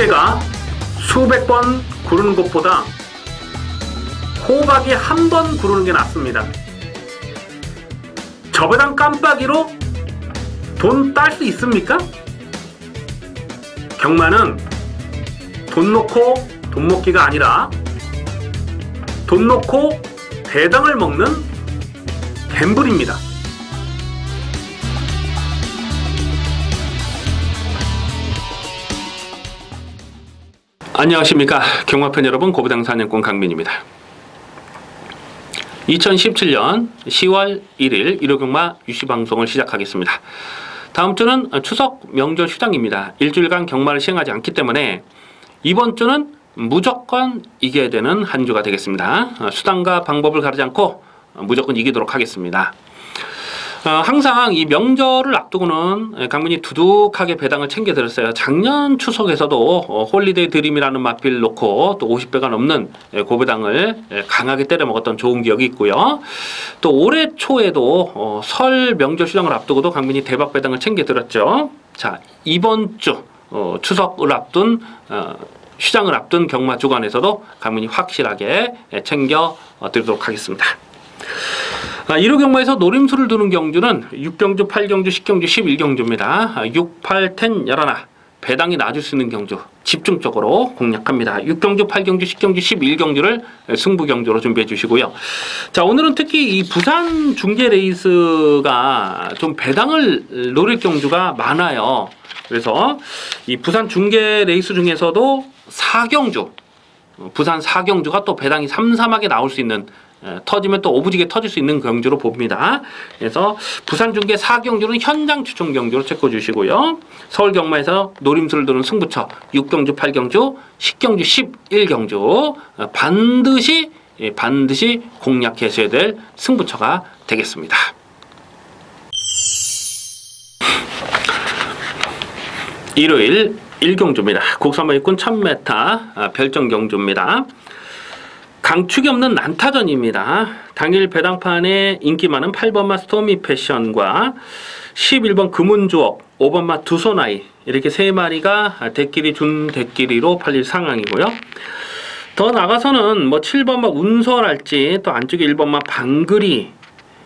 고래가 수백 번 구르는 것보다 호박이 한 번 구르는 게 낫습니다. 저배당 깜빡이로 돈 딸 수 있습니까? 경마는 돈 놓고 돈 먹기가 아니라 돈 놓고 배당을 먹는 갬블입니다. 안녕하십니까. 경마팬 여러분, 고배당 사냥꾼 강민입니다. 2017년 10월 1일 일요경마 유시방송을 시작하겠습니다. 다음 주는 추석 명절 휴장입니다. 일주일간 경마를 시행하지 않기 때문에 이번 주는 무조건 이겨야 되는 한 주가 되겠습니다. 수단과 방법을 가리지 않고 무조건 이기도록 하겠습니다. 항상 이 명절을 앞두고는 강민이 두둑하게 배당을 챙겨 들었어요. 작년 추석에서도 홀리데이 드림이라는 마필 놓고 또 50배가 넘는 고배당을 강하게 때려 먹었던 좋은 기억이 있고요. 또 올해 초에도 설 명절 휴장을 앞두고도 강민이 대박 배당을 챙겨 들었죠. 자, 이번 주 추석을 앞둔 휴장을 앞둔 경마 주간에서도 강민이 확실하게 챙겨 드리도록 하겠습니다. 일요경마에서 노림수를 두는 경주는 6경주, 8경주, 10경주, 11경주입니다. 6, 8, 10, 11 배당이 낮을 수 있는 경주 집중적으로 공략합니다. 6경주, 8경주, 10경주, 11경주를 승부경주로 준비해 주시고요. 자, 오늘은 특히 이 부산 중계 레이스가 좀 배당을 노릴 경주가 많아요. 그래서 이 부산 중계 레이스 중에서도 4경주, 부산 4경주가 또 배당이 삼삼하게 나올 수 있는, 터지면 또 오부지게 터질 수 있는 경주로 봅니다. 그래서 부산 중계 4경주는 현장 추천 경주로 체크해 주시고요. 서울 경마에서 노림수를 두는 승부처 6경주, 8경주, 10경주, 11경주 반드시 공략하셔야 될 승부처가 되겠습니다. 일요일 1경주입니다. 국산마이꾼 1000m 별정경주입니다. 강축이 없는 난타전입니다. 당일 배당판에 인기 많은 8번마 스토미 패션과 11번 금운주옥, 5번마 두손아이 이렇게 세 마리가 대끼리 준 대끼리로 팔릴 상황이고요. 더 나가서는 뭐 7번마 운설할지 또 안쪽에 1번마 방글이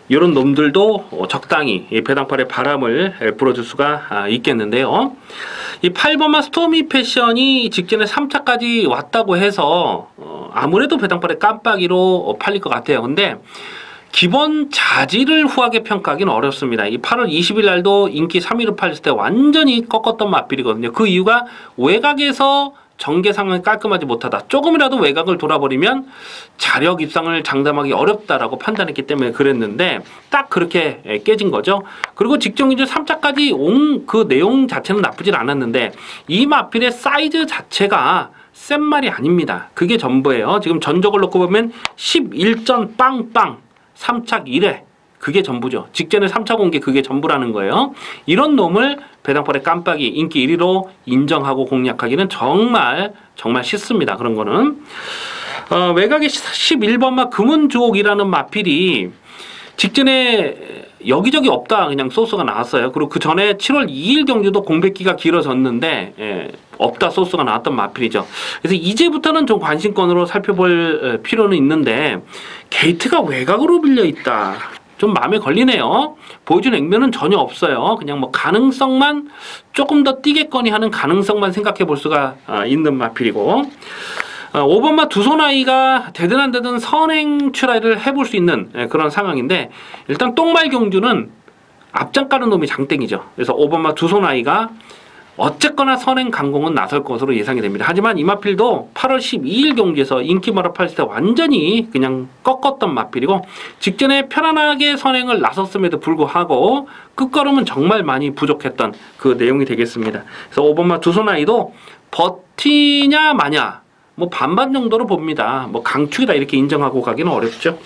이런 놈들도 적당히 배당팔에 바람을 불어줄 수가 있겠는데요. 이 8번마 스토미 패션이 직전에 3차까지 왔다고 해서 아무래도 배당팔에 깜빡이로 팔릴 것 같아요. 근데 기본 자질을 후하게 평가하기는 어렵습니다. 이 8월 20일 날도 인기 3위로 팔렸을 때 완전히 꺾었던 마필이거든요. 그 이유가 외곽에서 전개 상황이 깔끔하지 못하다. 조금이라도 외곽을 돌아버리면 자력 입상을 장담하기 어렵다라고 판단했기 때문에 그랬는데 딱 그렇게 깨진 거죠. 그리고 직전기준 3차까지 온 그 내용 자체는 나쁘진 않았는데 이 마필의 사이즈 자체가 센 말이 아닙니다. 그게 전부예요. 지금 전적을 놓고 보면 11전 빵빵 3착 1회 그게 전부죠. 직전에 3차 공개 그게 전부라는 거예요. 이런 놈을 배당팔의 깜빡이 인기 1위로 인정하고 공략하기는 정말 쉽습니다. 그런 거는. 외곽에 11번마 금은주옥이라는 마필이 직전에 여기저기 없다 그냥 소스가 나왔어요. 그리고 그 전에 7월 2일 경주도 공백기가 길어졌는데 없다 소스가 나왔던 마필이죠. 그래서 이제부터는 좀 관심권으로 살펴볼 필요는 있는데 게이트가 외곽으로 밀려 있다. 좀 마음에 걸리네요. 보여준 액면은 전혀 없어요. 그냥 뭐 가능성만 조금 더 뛰겠거니 하는 가능성만 생각해 볼 수가 있는 마필이고 5번마 두손아이가 되든 안 되든 선행 출하를 해볼 수 있는 그런 상황인데 일단 똥말 경주는 앞장 까는 놈이 장땡이죠. 그래서 5번마 두손아이가 어쨌거나 선행 강공은 나설 것으로 예상이 됩니다. 하지만 이 마필도 8월 12일 경기에서 인기 마라 팔 때 완전히 그냥 꺾었던 마필이고 직전에 편안하게 선행을 나섰음에도 불구하고 끝걸음은 정말 많이 부족했던 그 내용이 되겠습니다. 그래서 5번마 두손아이도 버티냐 마냐 뭐 반반 정도로 봅니다. 뭐 강축이다 이렇게 인정하고 가기는 어렵죠.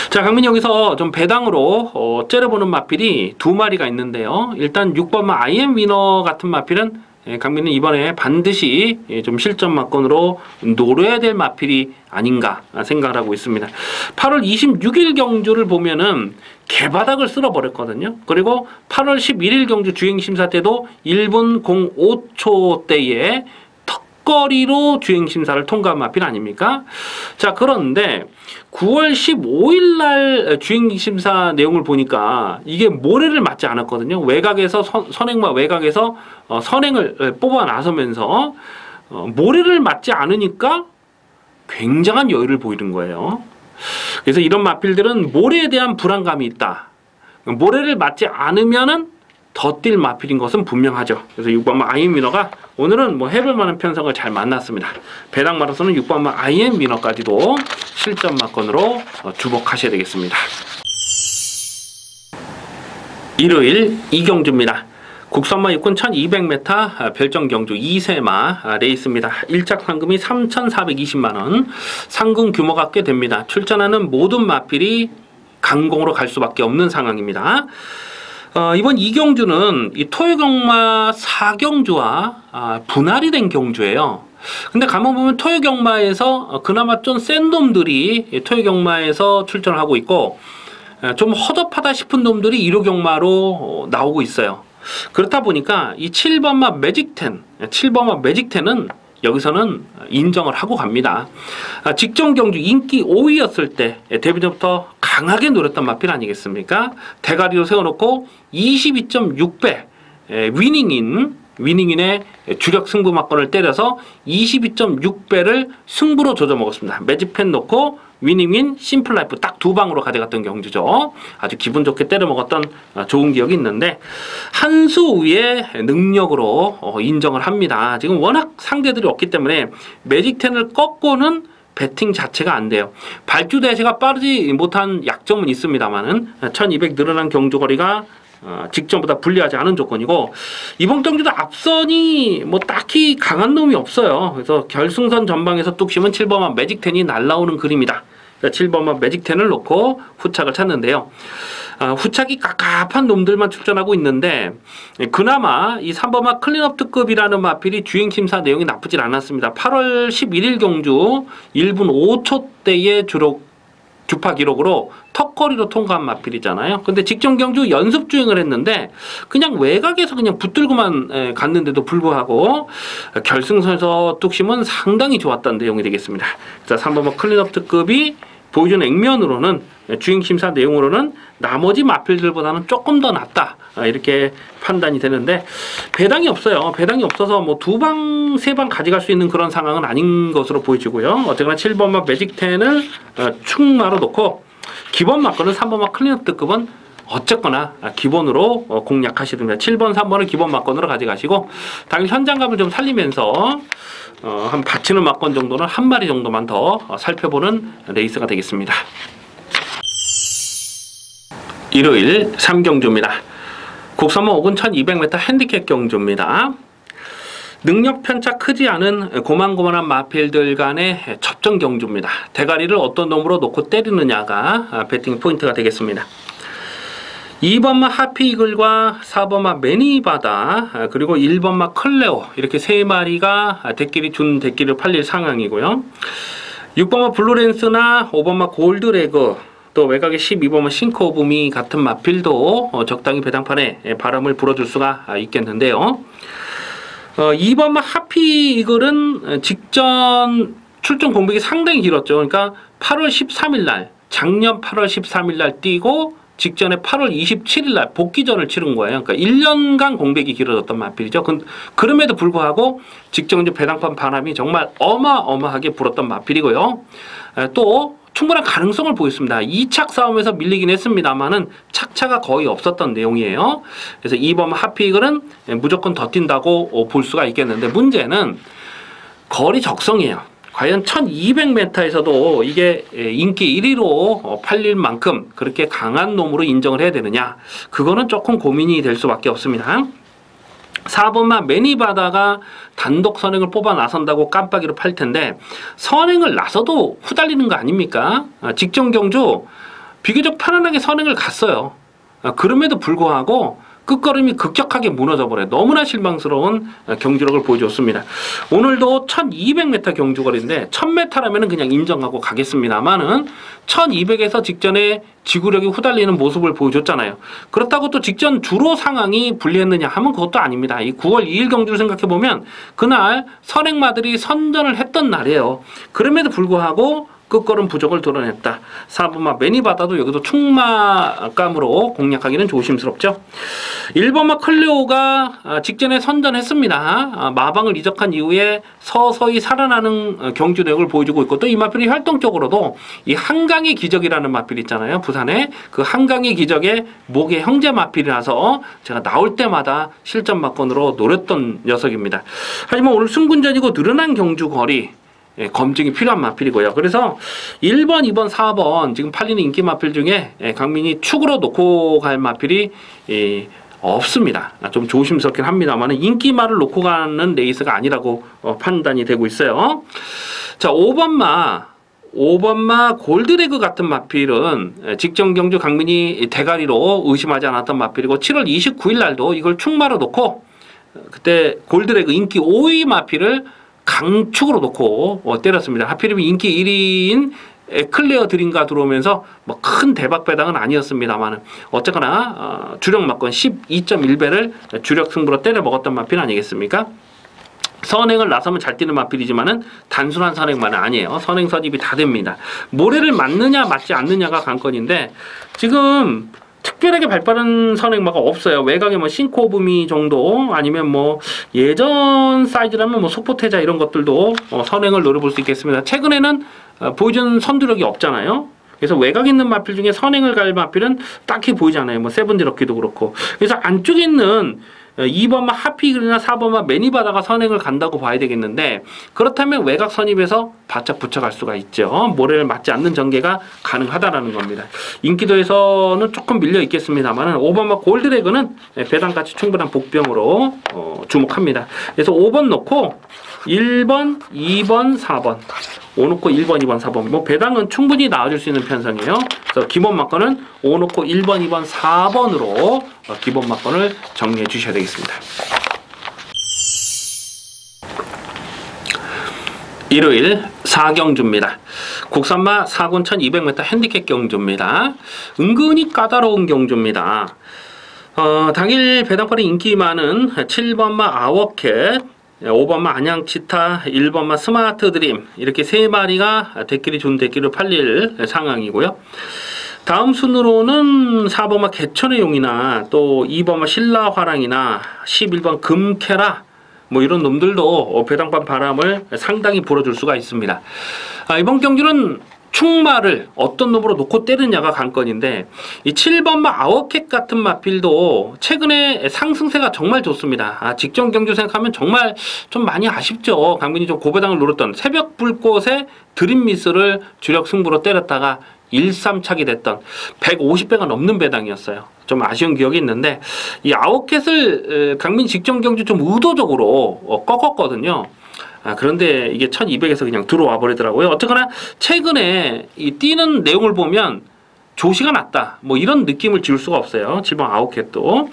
자, 강민이 여기서 좀 배당으로 째려보는 마필이 두 마리가 있는데요. 일단 6번마 IM 위너 같은 마필은 강민은 이번에 반드시 좀 실전 막건으로 노려야 될 마필이 아닌가 생각을 하고 있습니다. 8월 26일 경주를 보면은 개바닥을 쓸어버렸거든요. 그리고 8월 11일 경주 주행심사 때도 1분 05초대에 턱걸이로 주행심사를 통과한 마필 아닙니까? 자, 그런데 9월 15일 날 주행심사 내용을 보니까 이게 모래를 맞지 않았거든요. 외곽에서 선행마 외곽에서 선행을 뽑아 나서면서 모래를 맞지 않으니까 굉장한 여유를 보이는 거예요. 그래서 이런 마필들은 모래에 대한 불안감이 있다. 모래를 맞지 않으면은 더 뛸 마필인 것은 분명하죠. 그래서 6번마 IM 위너가 오늘은 뭐 해볼 만한 편성을 잘 만났습니다. 배당 마라서는 6번마 IM 위너까지도 실전 막건으로 주목하셔야 되겠습니다. 일요일 이경주입니다. 국선마 육군 1200m 별정 경주 2세마 레이스입니다. 1작 상금이 3,420만원, 상금 규모가 꽤 됩니다. 출전하는 모든 마필이 강공으로 갈 수밖에 없는 상황입니다. 이번 이경주는 이 토요경마 4경주와 분할이 된 경주예요. 근데 가만 보면 토요경마에서 그나마 좀 센 놈들이 토요경마에서 출전을 하고 있고, 좀 허접하다 싶은 놈들이 1호경마로 나오고 있어요. 그렇다 보니까 이 7번마 매직10, 7번마 매직10은 여기서는 인정을 하고 갑니다. 직전 경주 인기 5위였을 때 데뷔 전부터 강하게 노렸던 마필 아니겠습니까? 대가리로 세워놓고 22.6배 위닝인의 주력 승부 막건을 때려서 22.6배를 승부로 조져 먹었습니다. 매직펜 놓고 위닝인 심플라이프 딱 두 방으로 가져갔던 경주죠. 아주 기분 좋게 때려 먹었던 좋은 기억이 있는데 한 수 위의 능력으로 인정을 합니다. 지금 워낙 상대들이 없기 때문에 매직10을 꺾고는 배팅 자체가 안 돼요. 발주 대세가 빠르지 못한 약점은 있습니다만은 1200 늘어난 경주거리가 직전보다 불리하지 않은 조건이고, 이번 경주도 앞선이 뭐 딱히 강한 놈이 없어요. 그래서 결승선 전방에서 뚝심은 7번마 매직10이 날라오는 그림이다. 7번마 매직10을 놓고 후착을 찾는데요. 후착이 깝깝한 놈들만 출전하고 있는데 그나마 이 3번마 클린업 특급이라는 마필이 주행심사 내용이 나쁘질 않았습니다. 8월 11일 경주 1분 5초대의 주파 기록으로 턱걸이로 통과한 마필이잖아요. 근데 직전 경주 연습 주행을 했는데 그냥 외곽에서 그냥 붙들고만 갔는데도 불구하고 결승선에서 뚝심은 상당히 좋았다는 내용이 되겠습니다. 자, 3번마 클린업 특급이 보여주는 액면으로는, 주행심사 내용으로는 나머지 마필들보다는 조금 더 낫다, 이렇게 판단이 되는데 배당이 없어요. 배당이 없어서 뭐 2방, 3방 가져갈 수 있는 그런 상황은 아닌 것으로 보여지고요. 어쨌거나 7번마 매직10을 충마로 놓고 기본 막건은 3번마 클린업 특급은 어쨌거나 기본으로 공략하시든가 7번, 3번을 기본 막건으로 가져가시고 당일 현장감을 좀 살리면서 한 받치는 막건 정도는 한 마리 정도만 더 살펴보는 레이스가 되겠습니다. 일요일 3경주입니다. 국선마 5군 1200m 핸디캡 경주입니다. 능력 편차 크지 않은 고만고만한 마필들 간의 접전 경주입니다. 대가리를 어떤 놈으로 놓고 때리느냐가 배팅 포인트가 되겠습니다. 2번마 하피이글과 4번마 매니바다, 그리고 1번마 클레오, 이렇게 세 마리가 준 대끼를 팔릴 상황이고요. 6번마 블루랜스나 5번마 골드레그, 또 외곽의 12번마 싱크오브미 같은 마필도 적당히 배당판에 바람을 불어줄 수가 있겠는데요. 2번마 하피이글은 직전 출전 공백이 상당히 길었죠. 그러니까 8월 13일 날, 작년 8월 13일 날 뛰고 직전에 8월 27일 날 복귀전을 치른 거예요. 그러니까 1년간 공백이 길어졌던 마필이죠. 그럼에도 불구하고 직전 배당판 바람이 정말 어마어마하게 불었던 마필이고요. 또 충분한 가능성을 보였습니다. 2착 싸움에서 밀리긴 했습니다만은 착차가 거의 없었던 내용이에요. 그래서 2번 하피이글은 무조건 더 뛴다고 볼 수가 있겠는데 문제는 거리 적성이에요. 과연 1200m에서도 이게 인기 1위로 팔릴 만큼 그렇게 강한 놈으로 인정을 해야 되느냐, 그거는 조금 고민이 될 수밖에 없습니다. 4번마 매니바다가 단독 선행을 뽑아 나선다고 깜빡이로 팔 텐데 선행을 나서도 후달리는 거 아닙니까? 직전 경주 비교적 편안하게 선행을 갔어요. 그럼에도 불구하고 끝걸음이 급격하게 무너져버려요. 너무나 실망스러운 경주력을 보여줬습니다. 오늘도 1200m 경주거리인데 1000m라면 그냥 인정하고 가겠습니다만은 1200에서 직전에 지구력이 후달리는 모습을 보여줬잖아요. 그렇다고 또 직전 주로 상황이 불리했느냐 하면 그것도 아닙니다. 이 9월 2일 경주를 생각해보면 그날 선행마들이 선전을 했던 날이에요. 그럼에도 불구하고 끝걸음 부족을 드러냈다. 4번마 매니바다도 여기도 충마감으로 공략하기는 조심스럽죠. 1번마 클레오가 직전에 선전했습니다. 마방을 이적한 이후에 서서히 살아나는 경주력을 보여주고 있고 또 이 마필이 활동적으로도 이 한강의 기적이라는 마필 있잖아요. 부산에 그 한강의 기적의 목의 형제 마필이라서 제가 나올 때마다 실전마건으로 노렸던 녀석입니다. 하지만 오늘 승군전이고 늘어난 경주 거리 검증이 필요한 마필이고요. 그래서 1번, 2번, 4번 지금 팔리는 인기 마필 중에 강민이 축으로 놓고 갈 마필이 없습니다. 좀 조심스럽긴 합니다만 인기마를 놓고 가는 레이스가 아니라고 판단이 되고 있어요. 자, 5번마 골드레그 같은 마필은 직전 경주 강민이 대가리로 의심하지 않았던 마필이고 7월 29일 날도 이걸 축마로 놓고 그때 골드레그 인기 5위 마필을 강축으로 놓고 때렸습니다. 하필이면 인기 1위인 에클레어 드림가 들어오면서 뭐 큰 대박 배당은 아니었습니다만 어쨌거나 주력 막건 12.1배를 주력 승부로 때려 먹었던 마필 아니겠습니까? 선행을 나서면 잘 뛰는 마필이지만은 단순한 선행만은 아니에요. 선행 선입이 다 됩니다. 모래를 맞느냐 맞지 않느냐가 관건인데 지금 특별하게 발빠른 선행마가 없어요. 외곽에 뭐 싱코브미 정도 아니면 뭐 예전 사이즈라면 뭐 소포테자 이런 것들도 선행을 노려볼 수 있겠습니다. 최근에는 보여준 선두력이 없잖아요. 그래서 외곽에 있는 마필 중에 선행을 갈 마필은 딱히 보이지 않아요. 뭐 세븐디럭키도 그렇고. 그래서 안쪽에 있는 2번마 하피글이나 4번마 매니바다가 선행을 간다고 봐야 되겠는데 그렇다면 외곽 선입에서 바짝 붙여갈 수가 있죠. 모래를 맞지 않는 전개가 가능하다라는 겁니다. 인기도에서는 조금 밀려 있겠습니다만 5번마 골드레그는 배당가치 충분한 복병으로 주목합니다. 그래서 5번 놓고 1번, 2번, 4번 5 놓고 1번, 2번, 4번 뭐 배당은 충분히 나와줄 수 있는 편성이에요. 그래서 기본 막건은 5 놓고 1번, 2번, 4번으로 기본 막건을 정리해 주셔야 되겠습니다. 일요일 4경주입니다. 국산마 4군 1200m 핸디캡 경주입니다. 은근히 까다로운 경주입니다. 당일 배당팔이 인기 많은 7번마 아워캣 5번마 안양치타, 1번마 스마트드림 이렇게 세 마리가 대끼리 좋은 대끼리로 팔릴 상황이고요. 다음 순으로는 4번마 개천의 용이나 또 2번마 신라화랑이나 11번 금캐라 뭐 이런 놈들도 배당판 바람을 상당히 불어줄 수가 있습니다. 이번 경주는 충마를 어떤 놈으로 놓고 때리냐가 관건인데 이 7번마 아워캣 같은 마필도 최근에 상승세가 정말 좋습니다. 직전 경주 생각하면 정말 좀 많이 아쉽죠. 강민이 좀 고배당을 노렸던 새벽 불꽃에 드림미스를 주력 승부로 때렸다가 1-3착이 됐던 150배가 넘는 배당이었어요. 좀 아쉬운 기억이 있는데 이 아워캣을 강민 직전 경주 좀 의도적으로 꺾었거든요. 그런데 이게 1200에서 그냥 들어와 버리더라고요. 어쨌거나 최근에 이 뛰는 내용을 보면 조시가 낮다. 뭐 이런 느낌을 지울 수가 없어요. 7번 아웃캣도.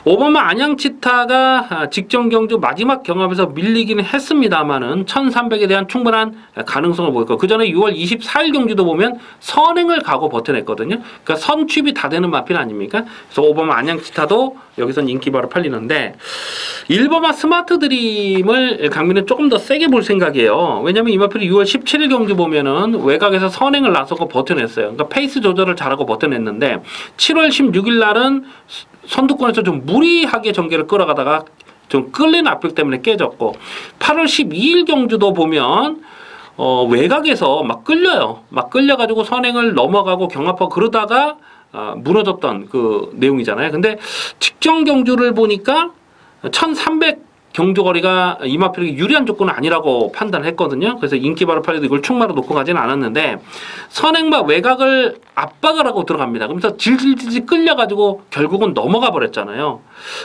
5번만 안양치타가 직전 경주 마지막 경합에서 밀리기는 했습니다만은 1300에 대한 충분한 가능성을 보였고 그 전에 6월 24일 경주도 보면 선행을 가고 버텨냈거든요. 그러니까 선취입이 다 되는 마필 아닙니까? 그래서 5번만 안양치타도 여기선 인기바로 팔리는데 1번만 스마트 드림을 강민은 조금 더 세게 볼 생각이에요. 왜냐면 이 마필이 6월 17일 경주 보면은 외곽에서 선행을 나서고 버텨냈어요. 그러니까 페이스 조절을 잘하고 버텨냈는데 7월 16일 날은 선두권에서 좀 무리하게 전개를 끌어가다가 좀 끌리는 압력 때문에 깨졌고 8월 12일 경주도 보면 외곽에서 막 끌려요. 막 끌려가지고 선행을 넘어가고 경합하고 그러다가 무너졌던 그 내용이잖아요. 근데 직전 경주를 보니까 1300 경주거리가 이 마필에게 유리한 조건은 아니라고 판단을 했거든요. 그래서 인기바로 팔려도 이걸 충마로 놓고 가지는 않았는데 선행과 외곽을 압박을 하고 들어갑니다. 그러면서 질질질 끌려가지고 결국은 넘어가 버렸잖아요.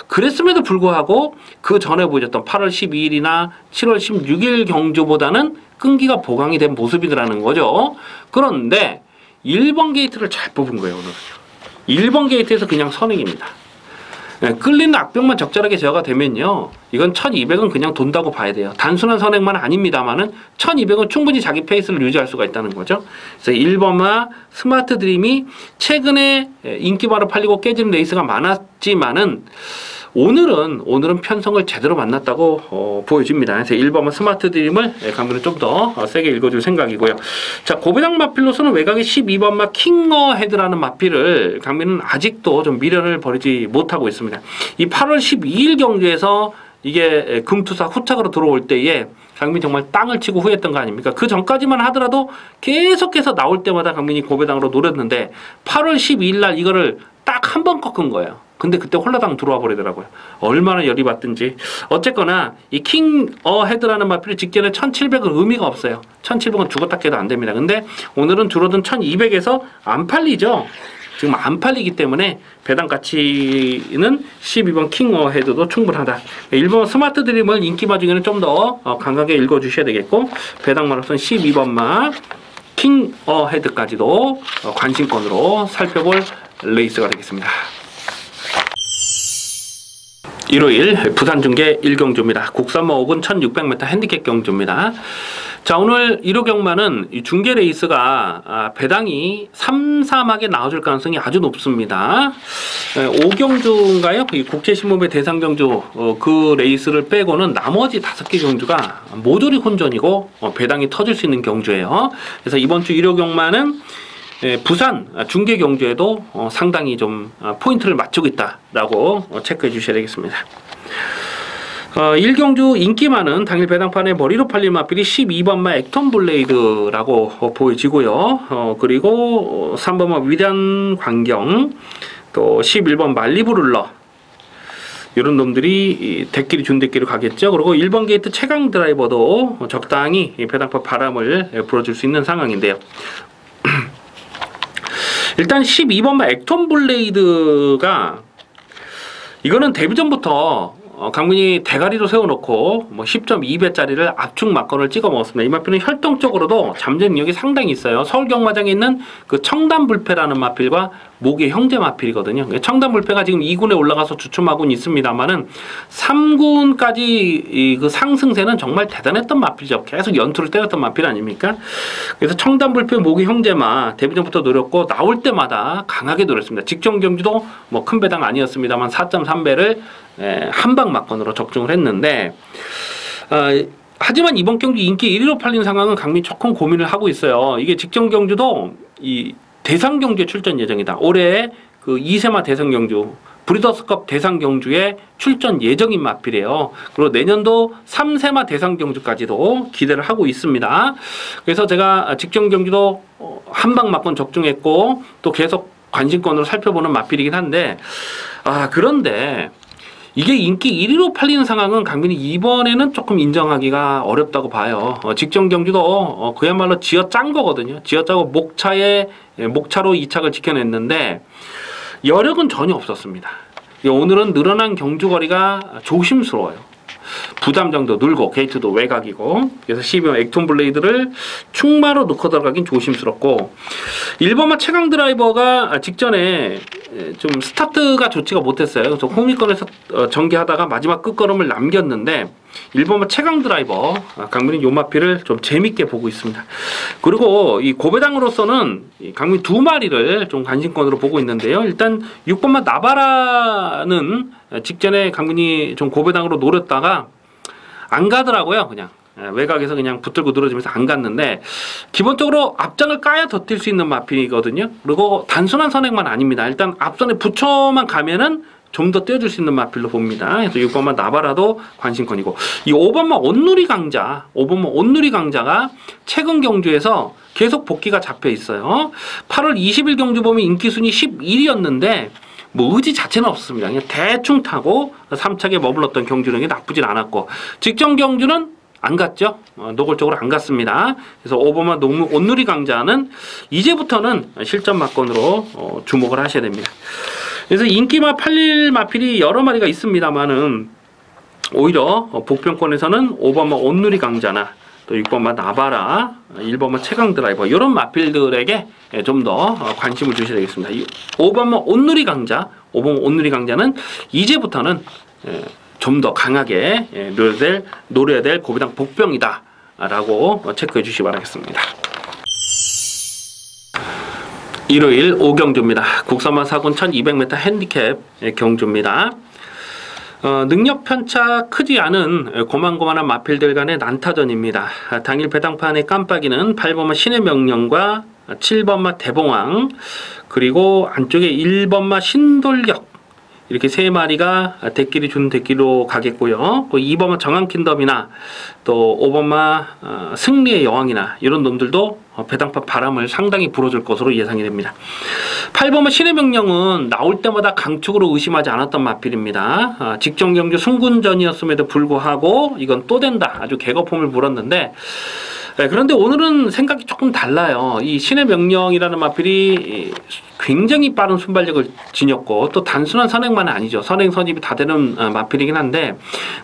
그랬음에도 불구하고 그 전에 보여줬던 8월 12일이나 7월 16일 경주보다는 끈기가 보강이 된 모습이라는 거죠. 그런데 1번 게이트를 잘 뽑은 거예요. 오늘은요. 1번 게이트에서 그냥 선행입니다. 끌리는 악병만 적절하게 제어가 되면요, 이건 1200은 그냥 돈다고 봐야 돼요. 단순한 선행만 아닙니다만은 1200은 충분히 자기 페이스를 유지할 수가 있다는 거죠. 그래서 1번마 스마트 드림이 최근에 인기바로 팔리고 깨지는 레이스가 많았지만은 오늘은 편성을 제대로 만났다고 보여집니다. 그래서 1번마 스마트 드림을 강민은 좀 더 세게 읽어줄 생각이고요. 자, 고배당 마필로서는 외곽에 12번마 킹어 헤드라는 마필을 강민은 아직도 좀 미련을 버리지 못하고 있습니다. 이 8월 12일 경주에서 이게 금투사 후착으로 들어올 때에 강민 정말 땅을 치고 후회했던 거 아닙니까? 그 전까지만 하더라도 계속해서 나올 때마다 강민이 고배당으로 노렸는데 8월 12일 날 이거를 딱 한 번 꺾은 거예요. 근데 그때 홀라당 들어와 버리더라고요. 얼마나 열이 받든지. 어쨌거나 이 킹어 헤드라는 마필이 직전에 1700은 의미가 없어요. 1700은 죽었다 깨도 안 됩니다. 근데 오늘은 줄어든 1200에서 안 팔리죠. 지금 안 팔리기 때문에 배당 가치는 12번 킹어 헤드도 충분하다. 1번 스마트 드림을 인기마 중에는 좀 더 강하게 읽어주셔야 되겠고, 배당마로선 12번마 킹어 헤드까지도 관심권으로 살펴볼 레이스가 되겠습니다. 일요일 부산중계 1경주입니다. 국산마 5군 1600m 핸디캡 경주입니다. 자, 오늘 1호 경마는 이 중계 레이스가 배당이 3, 4막에 나와줄 가능성이 아주 높습니다. 5경주인가요? 이 국제신문배 대상경주 그 레이스를 빼고는 나머지 5개 경주가 모조리 혼전이고 배당이 터질 수 있는 경주예요. 그래서 이번 주 1호 경마는 부산 중계 경주에도 상당히 좀 포인트를 맞추고 있다라고 체크해 주셔야 되겠습니다. 1경주 인기 많은 당일 배당판에 머리로 팔린 마필이 12번마 액턴 블레이드라고 보여지고요. 그리고 3번마 위대한 광경, 또 11번 말리부룰러, 이런 놈들이 대끼리 준대끼리 가겠죠. 그리고 1번 게이트 최강 드라이버도 적당히 배당판 바람을 불어줄 수 있는 상황인데요. 일단 12번마 액턴 블레이드가 이거는 데뷔 전부터 강민이 대가리로 세워놓고 뭐 10.2배짜리를 압축 막건을 찍어 먹었습니다. 이 마필은 혈통적으로도 잠재 능력이 상당히 있어요. 서울 경마장에 있는 그 청담불패라는 마필과 목의 형제 마필이거든요. 청담불패가 지금 2군에 올라가서 주춤하고는 있습니다만은 3군까지 그 상승세는 정말 대단했던 마필이죠. 계속 연투를 때렸던 마필 아닙니까? 그래서 청담불패 목의 형제마 데뷔 전부터 노렸고 나올 때마다 강하게 노렸습니다. 직전 경주도 뭐 큰 배당 아니었습니다만 4.3배를 한방 막건으로 적중을 했는데, 하지만 이번 경주 인기 1위로 팔린 상황은 강민 조금 고민을 하고 있어요. 이게 직전 경주도 이 대상 경주에 출전 예정이다. 올해 그 2세마 대상 경주, 브리더스컵 대상 경주에 출전 예정인 마필이에요. 그리고 내년도 3세마 대상 경주까지도 기대를 하고 있습니다. 그래서 제가 직전 경주도 한방 막건 적중했고 또 계속 관심권으로 살펴보는 마필이긴 한데, 그런데 이게 인기 1위로 팔리는 상황은 강민이 이번에는 조금 인정하기가 어렵다고 봐요. 직전 경주도 그야말로 쥐어 짠 거거든요. 쥐어 짜고 목차로 2착을 지켜냈는데 여력은 전혀 없었습니다. 오늘은 늘어난 경주거리가 조심스러워요. 부담 정도 늘고 게이트도 외곽이고, 그래서 12번 액톤 블레이드를 충마로 넣고 들어가긴 조심스럽고, 1번마 최강 드라이버가 직전에 좀 스타트가 좋지가 못했어요. 그래서 호미권에서 전개하다가 마지막 끝걸음을 남겼는데 1번마 최강 드라이버 강민이 요 마필을 좀 재밌게 보고 있습니다. 그리고 이 고배당으로서는 강민 2마리를 좀 관심권으로 보고 있는데요. 일단 6번마 나바라는 직전에 강민이 좀 고배당으로 노렸다가 안 가더라고요. 그냥 외곽에서 그냥 붙들고 늘어지면서 안 갔는데, 기본적으로 앞장을 까야 더 뛸 수 있는 마필이거든요. 그리고 단순한 선행만 아닙니다. 일단 앞선에 붙여만 가면은 좀 더 떼어줄 수 있는 마필로 봅니다. 그래서 6번마 나바라도 관심권이고, 이 5번마 온누리 강자가 최근 경주에서 계속 복귀가 잡혀 있어요. 8월 20일 경주 보면 인기순위 11위였는데 뭐 의지 자체는 없었습니다. 그냥 대충 타고 3착에 머물렀던 경주는 나쁘진 않았고, 직전 경주는 안 갔죠. 노골적으로 안 갔습니다. 그래서 5번마 온누리 강자는 이제부터는 실전 막건으로 주목을 하셔야 됩니다. 그래서 인기마 팔릴 마필이 여러 마리가 있습니다만은 오히려 복병권에서는 5번마 온누리 강자나 또 6번마 나바라, 1번마 최강 드라이버 이런 마필들에게 좀 더 관심을 주셔야 되겠습니다. 5번마 온누리 강자, 5번 온누리 강자는 이제부터는 좀 더 강하게 노려야 될 고비당 복병이다 라고 체크해 주시기 바라겠습니다. 일요일 5경주입니다. 국산마 4군 1200m 핸디캡 경주입니다. 능력 편차 크지 않은 고만고만한 마필들 간의 난타전입니다. 당일 배당판의 깜빡이는 8번마 신의 명령과 7번마 대봉왕, 그리고 안쪽에 1번마 신돌격, 이렇게 세 마리가 대끼리 주는 대끼로 가겠고요. 2번마 정한킨덤이나 또 5번마 승리의 여왕이나 이런 놈들도 배당판 바람을 상당히 불어줄 것으로 예상이 됩니다. 8번마 신의 명령은 나올 때마다 강축으로 의심하지 않았던 마필입니다. 직전 경주 승군전이었음에도 불구하고 이건 또 된다, 아주 개거품을 불었는데, 그런데 오늘은 생각이 조금 달라요. 이 신의 명령이라는 마필이 굉장히 빠른 순발력을 지녔고 또 단순한 선행만은 아니죠. 선행 선입이 다 되는 마필이긴 한데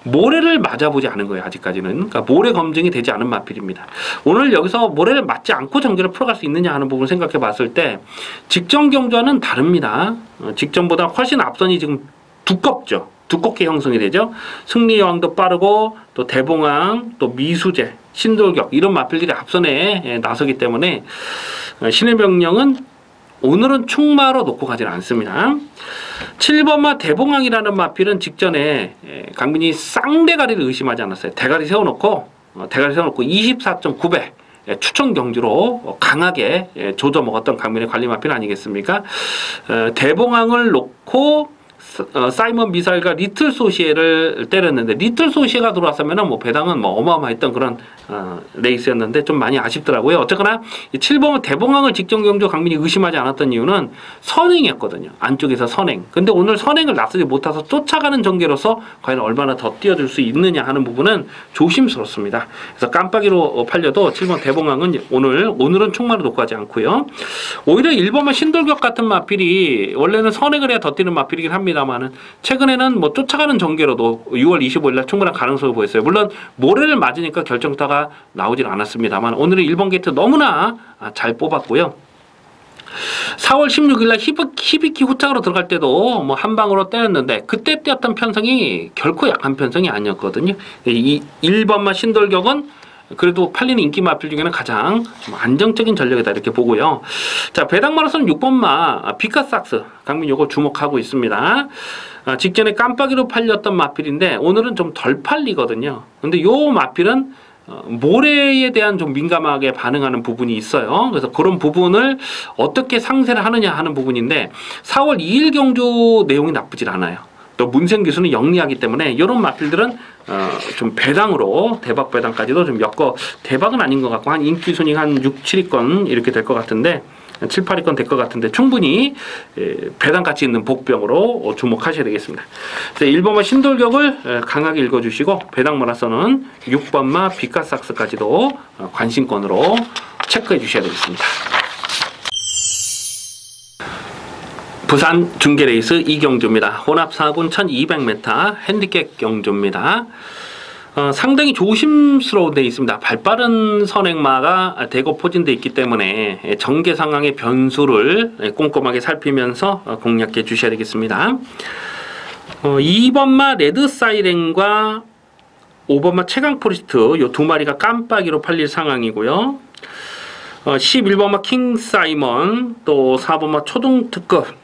모래를 맞아보지 않은 거예요. 아직까지는. 그러니까 모래 검증이 되지 않은 마필입니다. 오늘 여기서 모래를 맞지 않고 전개를 풀어갈 수 있느냐 하는 부분을 생각해 봤을 때 직전 경주와는 다릅니다. 직전보다 훨씬 앞선이 지금 두껍죠. 두껍게 형성이 되죠. 승리여왕도 빠르고 또 대봉왕, 또 미수제, 신돌격 이런 마필들이 앞선에 나서기 때문에 신의 명령은 오늘은 충마로 놓고 가지는 않습니다. 7번마 대봉왕이라는 마필은 직전에 강민이 쌍대가리를 의심하지 않았어요. 대가리 세워놓고 24.9배 추천 경주로 강하게 조져 먹었던 강민의 관리 마필 아니겠습니까? 대봉왕을 놓고 사이먼 미사일과 리틀 소시에를 때렸는데 리틀 소시에가 들어왔으면 뭐 배당은 뭐 어마어마했던 그런 레이스였는데 좀 많이 아쉽더라고요. 어쨌거나 7번 대봉왕을 직전 경주 강민이 의심하지 않았던 이유는 선행이었거든요. 안쪽에서 선행. 근데 오늘 선행을 나서지 못해서 쫓아가는 전개로서 과연 얼마나 더 뛰어들 수 있느냐 하는 부분은 조심스럽습니다. 그래서 깜빡이로 팔려도 7번 대봉왕은 오늘은 충마로 놓고 가지 않고요. 오히려 1번만 신돌격 같은 마필이 원래는 선행을 해야 더 뛰는 마필이긴 합니다만은 최근에는 뭐 쫓아가는 전개로도 6월 25일 날 충분한 가능성을 보였어요. 물론 모래를 맞으니까 결정타가 나오질 않았습니다만 오늘은 1번 게이트 너무나 잘 뽑았고요. 4월 16일 날 히비키 후짝으로 들어갈 때도 뭐 한 방으로 때렸는데 그때 뛰었던 편성이 결코 약한 편성이 아니었거든요. 이 1번마 신돌격은 그래도 팔리는 인기 마필 중에는 가장 좀 안정적인 전력이다 이렇게 보고요. 자, 배당마라손 6번마 비카삭스 강민 요거 주목하고 있습니다. 직전에 깜빡이로 팔렸던 마필인데 오늘은 좀 덜 팔리거든요. 근데 요 마필은 모래에 대한 좀 민감하게 반응하는 부분이 있어요. 그래서 그런 부분을 어떻게 상세를 하느냐 하는 부분인데 4월 2일 경주 내용이 나쁘질 않아요. 또 문생 기수는 영리하기 때문에 이런 마필들은 좀 배당으로 대박 배당까지도 좀 엮어 대박은 아닌 것 같고 한 인기 순위 한 6, 7위권 이렇게 될 것 같은데 7, 8위권 될 것 같은데 충분히 배당 가치 있는 복병으로 주목하셔야 되겠습니다. 1번마 신돌격을 강하게 읽어주시고 배당 마라손은 6번마 비카삭스까지도 관심권으로 체크해 주셔야 되겠습니다. 부산 중계레이스 2경주입니다. 혼합 4군 1200m 핸디캡 경주입니다. 상당히 조심스러운 데 있습니다. 발빠른 선행마가 대거 포진되어 있기 때문에 전개 상황의 변수를 꼼꼼하게 살피면서 공략해 주셔야 되겠습니다. 2번마 레드 사이렌과 5번마 최강 포리스트 요 두 마리가 깜빡이로 팔릴 상황이고요. 11번마 킹 사이먼, 또 4번마 초등 특급,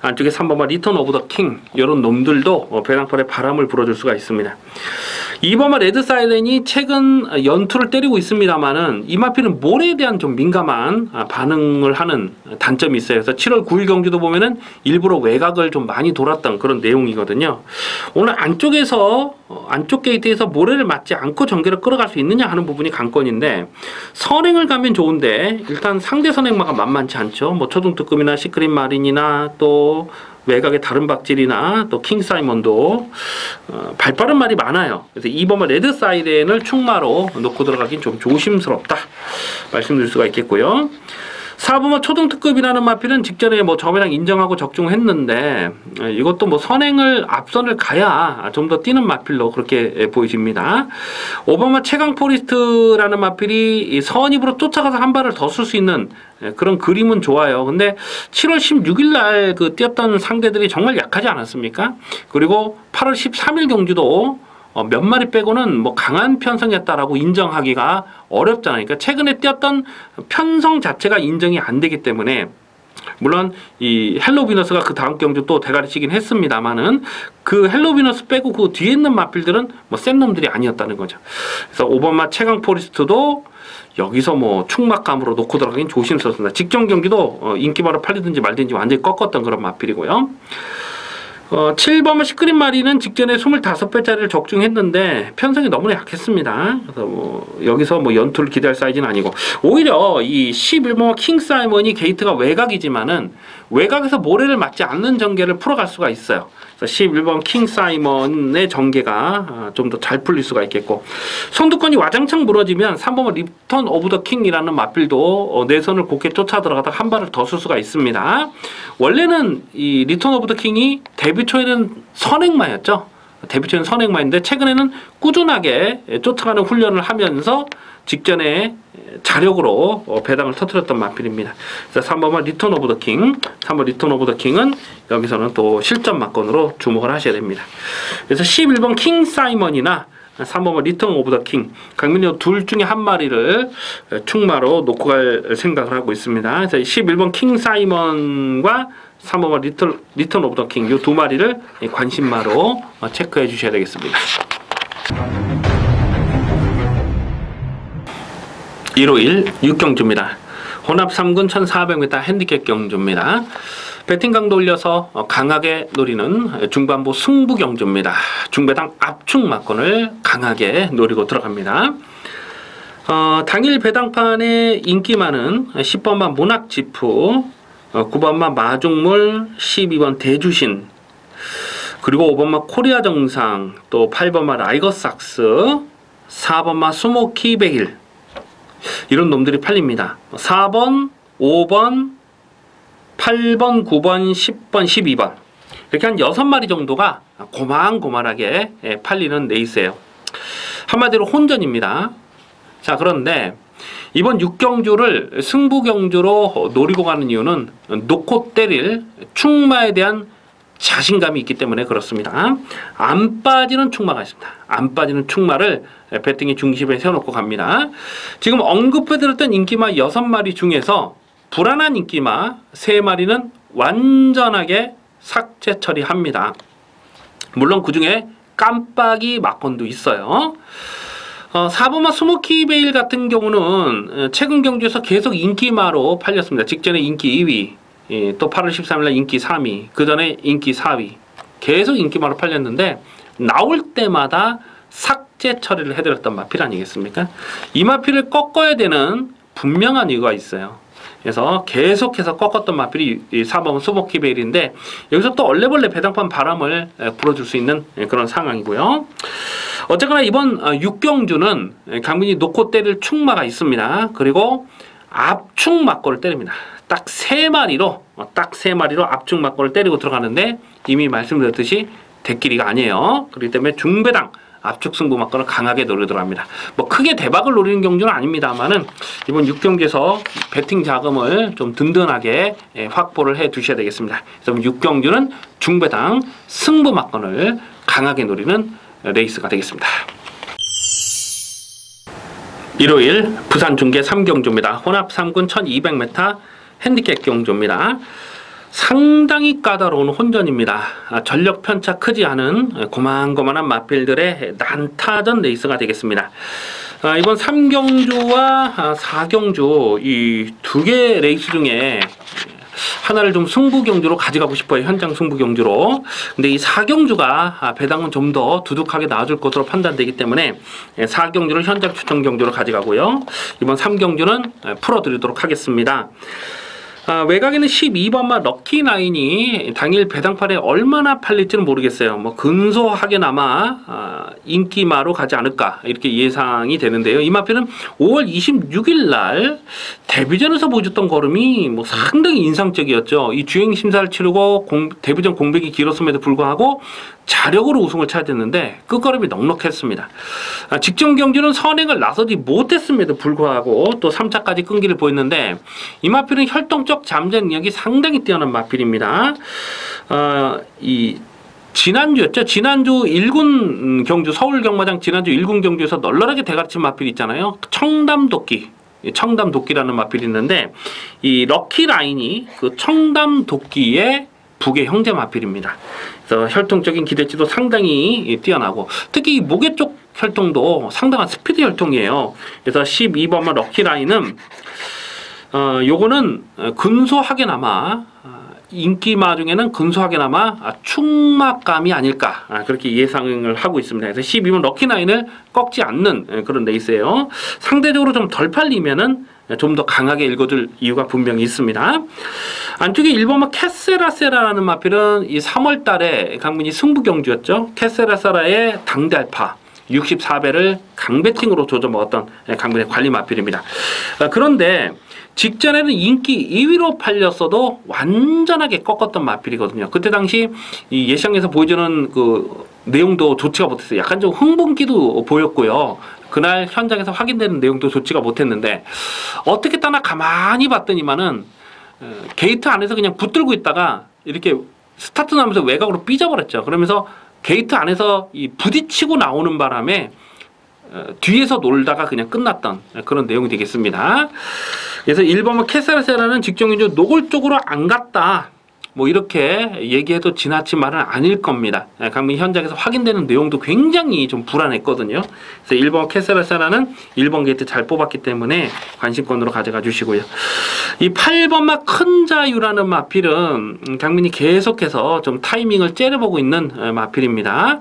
안쪽에 3번마 리턴 오브 더 킹 이런 놈들도 배당판에 바람을 불어줄 수가 있습니다. 2번마 레드 사이렌이 최근 연투를 때리고 있습니다만은 이 마필은 모래에 대한 좀 민감한 반응을 하는 단점이 있어요. 그래서 7월 9일 경주도 보면은 일부러 외곽을 좀 많이 돌았던 그런 내용이거든요. 오늘 안쪽 게이트에서 모래를 맞지 않고 전개를 끌어갈 수 있느냐 하는 부분이 관건인데 선행을 가면 좋은데 일단 상대 선행마가 만만치 않죠. 뭐 초등특급이나 시크릿 마린이나 또 외곽의 다른 박질이나 또 킹 사이먼도 발빠른 말이 많아요. 그래서 2번마 레드 사이렌을 충마로 놓고 들어가긴 좀 조심스럽다 말씀드릴 수가 있겠고요. 4번마 초등특급이라는 마필은 직전에 뭐 저배당 인정하고 적중했는데 이것도 뭐 선행을 앞선을 가야 좀 더 뛰는 마필로 그렇게 보여집니다. 5번마 최강포리스트라는 마필이 선입으로 쫓아가서 한 발을 더 쓸 수 있는 그런 그림은 좋아요. 근데 7월 16일 날 그 뛰었던 상대들이 정말 약하지 않았습니까? 그리고 8월 13일 경주도 몇 마리 빼고는 뭐 강한 편성이었다라고 인정하기가 어렵잖아요. 그러니까 최근에 뛰었던 편성 자체가 인정이 안 되기 때문에 물론 이 헬로비너스가 그 다음 경주 또 대가리 치긴 했습니다만은 그 헬로비너스 빼고 그 뒤에 있는 마필들은 뭐 센 놈들이 아니었다는 거죠. 그래서 5번마 최강 포리스트도 여기서 뭐 충막감으로 놓고 들어가긴 조심스럽습니다. 직전 경기도 인기바로 팔리든지 말든지 완전히 꺾었던 그런 마필이고요. 7번마 시크릿 마리는 직전에 25배짜리를 적중했는데 편성이 너무나 약했습니다. 그래서 뭐 여기서 뭐 연투를 기대할 사이즈는 아니고 오히려 이 11번마 킹 사이먼이 게이트가 외곽이지만은 외곽에서 모래를 맞지 않는 전개를 풀어갈 수가 있어요. 그래서 11번 킹 사이먼의 전개가 좀 더 잘 풀릴 수가 있겠고 선두권이 와장창 무너지면 3번마 리턴 오브 더 킹이라는 마필도 내선을 곱게 쫓아 들어가다 한 발을 더 쓸 수가 있습니다. 원래는 이 리턴 오브 더 킹이 데뷔 초에는 선행마였죠. 데뷔 초에는 선행마인데 최근에는 꾸준하게 쫓아가는 훈련을 하면서 직전에 자력으로 배당을 터뜨렸던 마필입니다. 그래서 3번만 리턴 오브 더 킹, 3번 리턴 오브 더 킹은 여기서는 또 실전 막건으로 주목을 하셔야 됩니다. 그래서 11번 킹 사이먼이나 3번만 리턴 오브 더 킹, 강민호 둘 중에 한 마리를 충마로 놓고 갈 생각을 하고 있습니다. 그래서 11번 킹 사이먼과 3번만 리턴 오브 더 킹 이 두 마리를 관심마로 체크해 주셔야 되겠습니다. 일요일 6경주입니다. 혼합 3군 1400m 핸디캡 경주입니다. 배팅 강도 올려서 강하게 노리는 중반부 승부 경주입니다. 중배당 압축 막건을 강하게 노리고 들어갑니다. 당일 배당판에 인기 많은 10번만 모낙지프, 9번만 마중물, 12번 대주신, 그리고 5번만 코리아 정상, 또 8번만 라이거삭스, 4번만 스모키 베일 이런 놈들이 팔립니다. 4번, 5번, 8번, 9번, 10번, 12번 이렇게 한 6마리 정도가 고만고만하게 팔리는 레이스예요. 한마디로 혼전입니다. 자, 그런데 이번 6경주를 승부경주로 노리고 가는 이유는 놓고 때릴 충마에 대한 자신감이 있기 때문에 그렇습니다. 안 빠지는 충마가 있습니다. 안 빠지는 충마를 배팅의 중심에 세워놓고 갑니다. 지금 언급해드렸던 인기마 6마리 중에서 불안한 인기마 3마리는 완전하게 삭제 처리합니다. 물론 그 중에 깜빡이 막건도 있어요. 4번마 스모키 베일 같은 경우는 최근 경주에서 계속 인기마로 팔렸습니다. 직전에 인기 2위, 또 8월 13일날 인기 3위, 그 전에 인기 4위 계속 인기마로 팔렸는데 나올 때마다 삭제 처리를 해드렸던 마필 아니겠습니까? 이 마필을 꺾어야 되는 분명한 이유가 있어요. 그래서 계속해서 꺾었던 마필이 4번 스모키 베일인데 여기서 또 얼레벌레 배당판 바람을 불어줄 수 있는 그런 상황이고요. 어쨌거나 이번 6경주는 강민이 놓고 때릴 충마가 있습니다. 그리고 압축 막골을 때립니다. 딱 3마리로 압축 막골을 때리고 들어가는데 이미 말씀드렸듯이 대끼리가 아니에요. 그렇기 때문에 중배당 압축 승부 막건을 강하게 노리도록 합니다. 뭐 크게 대박을 노리는 경주는 아닙니다만은 이번 6경기에서 배팅 자금을 좀 든든하게 확보를 해 두셔야 되겠습니다. 그래서 6경주는 중배당 승부 막건을 강하게 노리는 레이스가 되겠습니다. 일요일 부산 중계 3경주입니다. 혼합 3군 1200m 핸디캡 경주입니다. 상당히 까다로운 혼전입니다. 전력 편차 크지 않은 고만고만한 마필들의 난타전 레이스가 되겠습니다. 이번 3경주와 4경주 이 두 개 레이스 중에 하나를 좀 승부 경주로 가져가고 싶어요. 현장 승부 경주로. 근데 이 4경주가 배당은 좀 더 두둑하게 나와줄 것으로 판단되기 때문에 4경주를 현장 추천 경주로 가져가고요. 이번 3경주는 풀어드리도록 하겠습니다. 외곽에는 12번마 럭키나인이 당일 배당판에 얼마나 팔릴지는 모르겠어요. 뭐 근소하게나마 인기마로 가지 않을까 이렇게 예상이 되는데요. 이 마필은 5월 26일 날 데뷔전에서 보여줬던 걸음이 뭐 상당히 인상적이었죠. 이 주행 심사를 치르고 데뷔전 공백이 길었음에도 불구하고 자력으로 우승을 차지했는데 끝걸음이 넉넉했습니다. 직전 경주는 선행을 나서지 못했음에도 불구하고 또 3차까지 끈기를 보였는데 이 마필은 혈통적 잠재 능력이 상당히 뛰어난 마필입니다. 이 지난주였죠. 지난주 1군 경주 서울 경마장 지난주 1군 경주에서 널널하게 대가리친 마필 있잖아요. 청담도끼. 청담도끼라는 마필이 있는데 이 럭키라인이 그 청담도끼의 북의 형제 마필입니다. 그래서 혈통적인 기대치도 상당히 뛰어나고 특히 목의 쪽 혈통도 상당한 스피드 혈통이에요. 그래서 12번마 럭키라인은 요거는 근소하게나마 인기마 중에는 근소하게나마 충막감이 아닐까 그렇게 예상을 하고 있습니다. 그래서 12번 럭키나인을 꺾지 않는 그런 레이스예요. 상대적으로 좀 덜 팔리면은 좀 더 강하게 읽어줄 이유가 분명히 있습니다. 안쪽에 1번마 캐세라세라라는 마필은 이 3월 달에 강민이 승부 경주였죠. 캐세라세라의 당달파 64배를 강배팅으로 조져 먹었던 강민의 관리 마필입니다. 그런데 직전에는 인기 2위로 팔렸어도 완전하게 꺾었던 마필이거든요. 그때 당시 이 예상에서 보여주는 그 내용도 좋지가 못했어요. 약간 좀 흥분기도 보였고요. 그날 현장에서 확인되는 내용도 좋지가 못했는데 어떻게 따나 가만히 봤더니만은 게이트 안에서 그냥 붙들고 있다가 이렇게 스타트 나면서 외곽으로 삐져버렸죠. 그러면서 게이트 안에서 이 부딪히고 나오는 바람에 뒤에서 놀다가 그냥 끝났던 그런 내용이 되겠습니다. 그래서 1번은 캐세라세라는 직종인주 노골적으로 안 갔다. 뭐 이렇게 얘기해도 지나친 말은 아닐 겁니다. 강민 현장에서 확인되는 내용도 굉장히 좀 불안했거든요. 그래서 1번 캐세라세라는 1번 게이트 잘 뽑았기 때문에 관심권으로 가져가 주시고요. 이 8번마 큰 자유라는 마필은 강민이 계속해서 좀 타이밍을 째려보고 있는 마필입니다.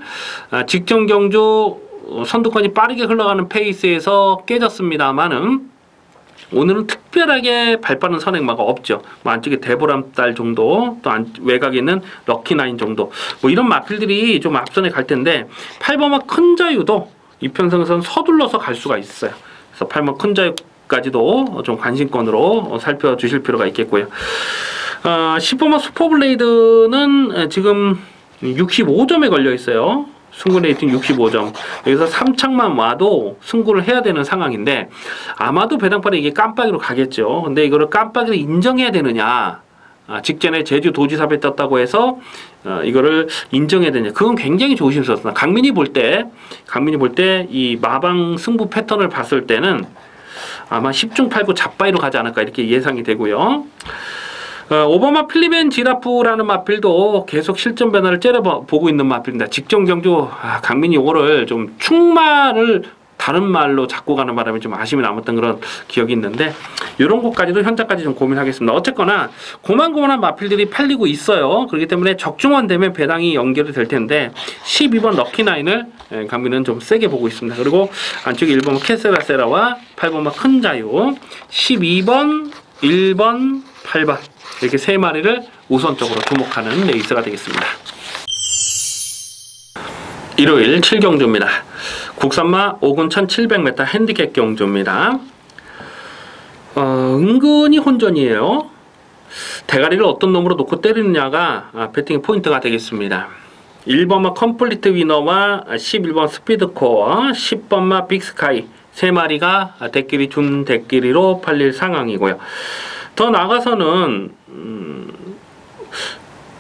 직전 경주 선두권이 빠르게 흘러가는 페이스에서 깨졌습니다만은 오늘은 특별하게 발빠른 선행마가 없죠. 뭐 안쪽에 대보람달 정도, 또 외곽에 있는 럭키나인 정도, 뭐 이런 마필들이 좀 앞선에 갈 텐데 8번마 큰 자유도 이편성에서는 서둘러서 갈 수가 있어요. 그래서 8번마 큰 자유까지도 좀 관심권으로 살펴주실 필요가 있겠고요. 10번마 슈퍼블레이드는 지금 65점에 걸려 있어요. 승부 레이팅 65점. 여기서 3착만 와도 승부를 해야 되는 상황인데 아마도 배당판에 이게 깜빡이로 가겠죠. 근데 이거를 깜빡이로 인정해야 되느냐. 직전에 제주도지사배 떴다고 해서 이거를 인정해야 되냐. 그건 굉장히 조심스럽습니다. 강민이 볼 때 이 마방 승부 패턴을 봤을 때는 아마 10중 8구 잡바이로 가지 않을까 이렇게 예상이 되고요. 오바마 필리벤 지라프라는 마필도 계속 실전 변화를 째려보고 있는 마필입니다. 직전 경주 강민이 요거를 좀 충마를 다른 말로 잡고 가는 바람에 좀 아쉬움이 남았던 그런 기억이 있는데 이런 것까지도 현장까지 좀 고민하겠습니다. 어쨌거나 고만고만한 마필들이 팔리고 있어요. 그렇기 때문에 적중원 되면 배당이 연결이 될 텐데 12번 럭키나인을 강민은 좀 세게 보고 있습니다. 그리고 안쪽에 1번 캐세라세라와 8번마 큰 자유 12번 1번 8번 이렇게 세 마리를 우선적으로 주목하는 레이스가 되겠습니다. 일요일 7경주입니다. 국산마 5군 1700m 핸디캡 경주입니다. 은근히 혼전이에요. 대가리를 어떤 놈으로 놓고 때리느냐가 배팅의 포인트가 되겠습니다. 1번마 컴플리트 위너와 11번 스피드코어, 10번마 빅스카이 세 마리가 대끼리 준 대끼리로 팔릴 상황이고요. 더 나가서는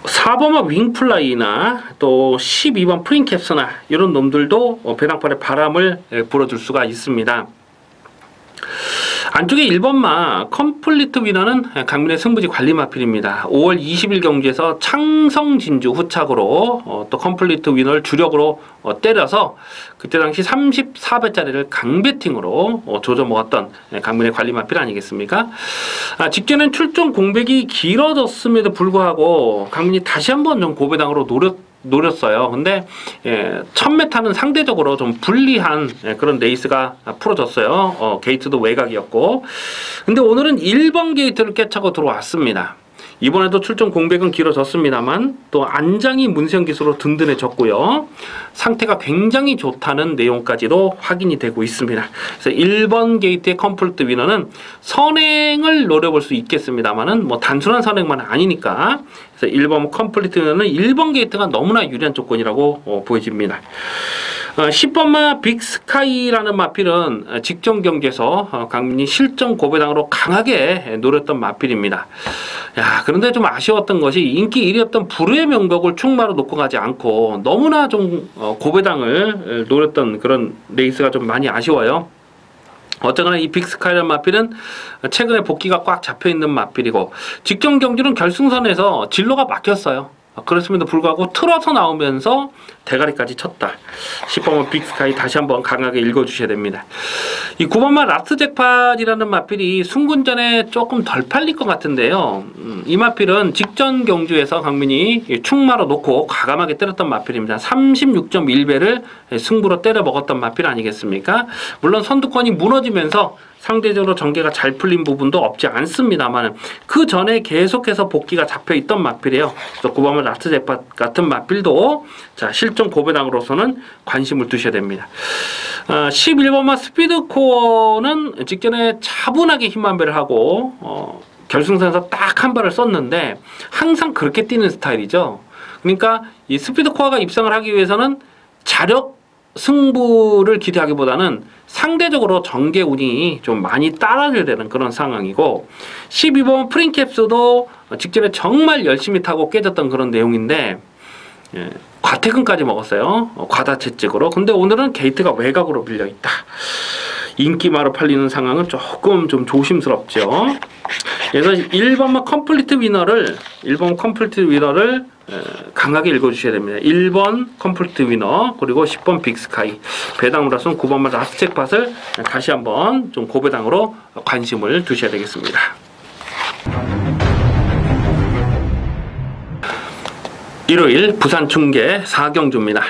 4번마 윙플라이나 또 12번 프린캡스나 이런 놈들도 배당판에 바람을 불어줄 수가 있습니다. 안쪽에 1번마 컴플리트 위너는 강민의 승부지 관리 마필입니다. 5월 20일 경주에서 창성진주 후착으로 또 컴플리트 위너를 주력으로 때려서 그때 당시 34배짜리를 강배팅으로 조져 먹었던 강민의 관리 마필 아니겠습니까? 직전엔 출전 공백이 길어졌음에도 불구하고 강민이 다시 한번 좀 고배당으로 노렸어요. 근데 1000m는 상대적으로 좀 불리한 그런 레이스가 풀어졌어요. 게이트도 외곽이었고. 근데 오늘은 1번 게이트를 꿰차고 들어왔습니다. 이번에도 출전 공백은 길어졌습니다만 또 안장이 문세영 기수로 든든해졌고요. 상태가 굉장히 좋다는 내용까지도 확인이 되고 있습니다. 그래서 1번 게이트의 컴플리트 위너는 선행을 노려볼 수 있겠습니다만은 뭐 단순한 선행만 아니니까. 그래서 1번 컴플리트 위너는 1번 게이트가 너무나 유리한 조건이라고 보여집니다. 10번마 빅스카이라는 마필은 직전 경기에서 강민이 실전 고배당으로 강하게 노렸던 마필입니다. 야, 그런데 좀 아쉬웠던 것이 인기 1위였던 부르의 명곡을 충마로 놓고 가지 않고 너무나 좀 고배당을 노렸던 그런 레이스가 좀 많이 아쉬워요. 어쨌거나 이 빅스카이라는 마필은 최근에 복귀가 꽉 잡혀있는 마필이고 직전 경주는 결승선에서 진로가 막혔어요. 그렇음에도 불구하고 틀어서 나오면서 대가리까지 쳤다. 10번만 빅스카이 다시 한번 강하게 읽어주셔야 됩니다. 이 9번만 라스트 잭팟이라는 마필이 승군전에 조금 덜 팔릴 것 같은데요. 이 마필은 직전 경주에서 강민이 충마로 놓고 과감하게 때렸던 마필입니다. 36.1배를 승부로 때려 먹었던 마필 아니겠습니까? 물론 선두권이 무너지면서 상대적으로 전개가 잘 풀린 부분도 없지 않습니다만 그 전에 계속해서 복귀가 잡혀 있던 마필이에요. 그래서 9번만 라스트 잭팟 같은 마필도 자 실전 고배당으로서는 관심을 두셔야 됩니다. 11번만 스피드코어는 직전에 차분하게 힘만배를 하고 결승선에서 딱 한 발을 썼는데 항상 그렇게 뛰는 스타일이죠. 그러니까 이 스피드코어가 입상을 하기 위해서는 자력 승부를 기대하기보다는 상대적으로 전개운이 좀 많이 따라줘야 되는 그런 상황이고 12번 프린캡스도 직전에 정말 열심히 타고 깨졌던 그런 내용인데 과태근까지 먹었어요. 과다채찍으로. 근데 오늘은 게이트가 외곽으로 밀려있다. 인기마로 팔리는 상황은 조금 좀 조심스럽죠. 그래서 1번만 컴플리트 위너를 강하게 읽어주셔야 됩니다. 1번 컴플리트 위너 그리고 10번 빅스카이 배당으로서는 9번만 라스트 잭팟을 다시 한번 좀 고배당으로 관심을 두셔야 되겠습니다. 일요일 부산 중계 4경주입니다.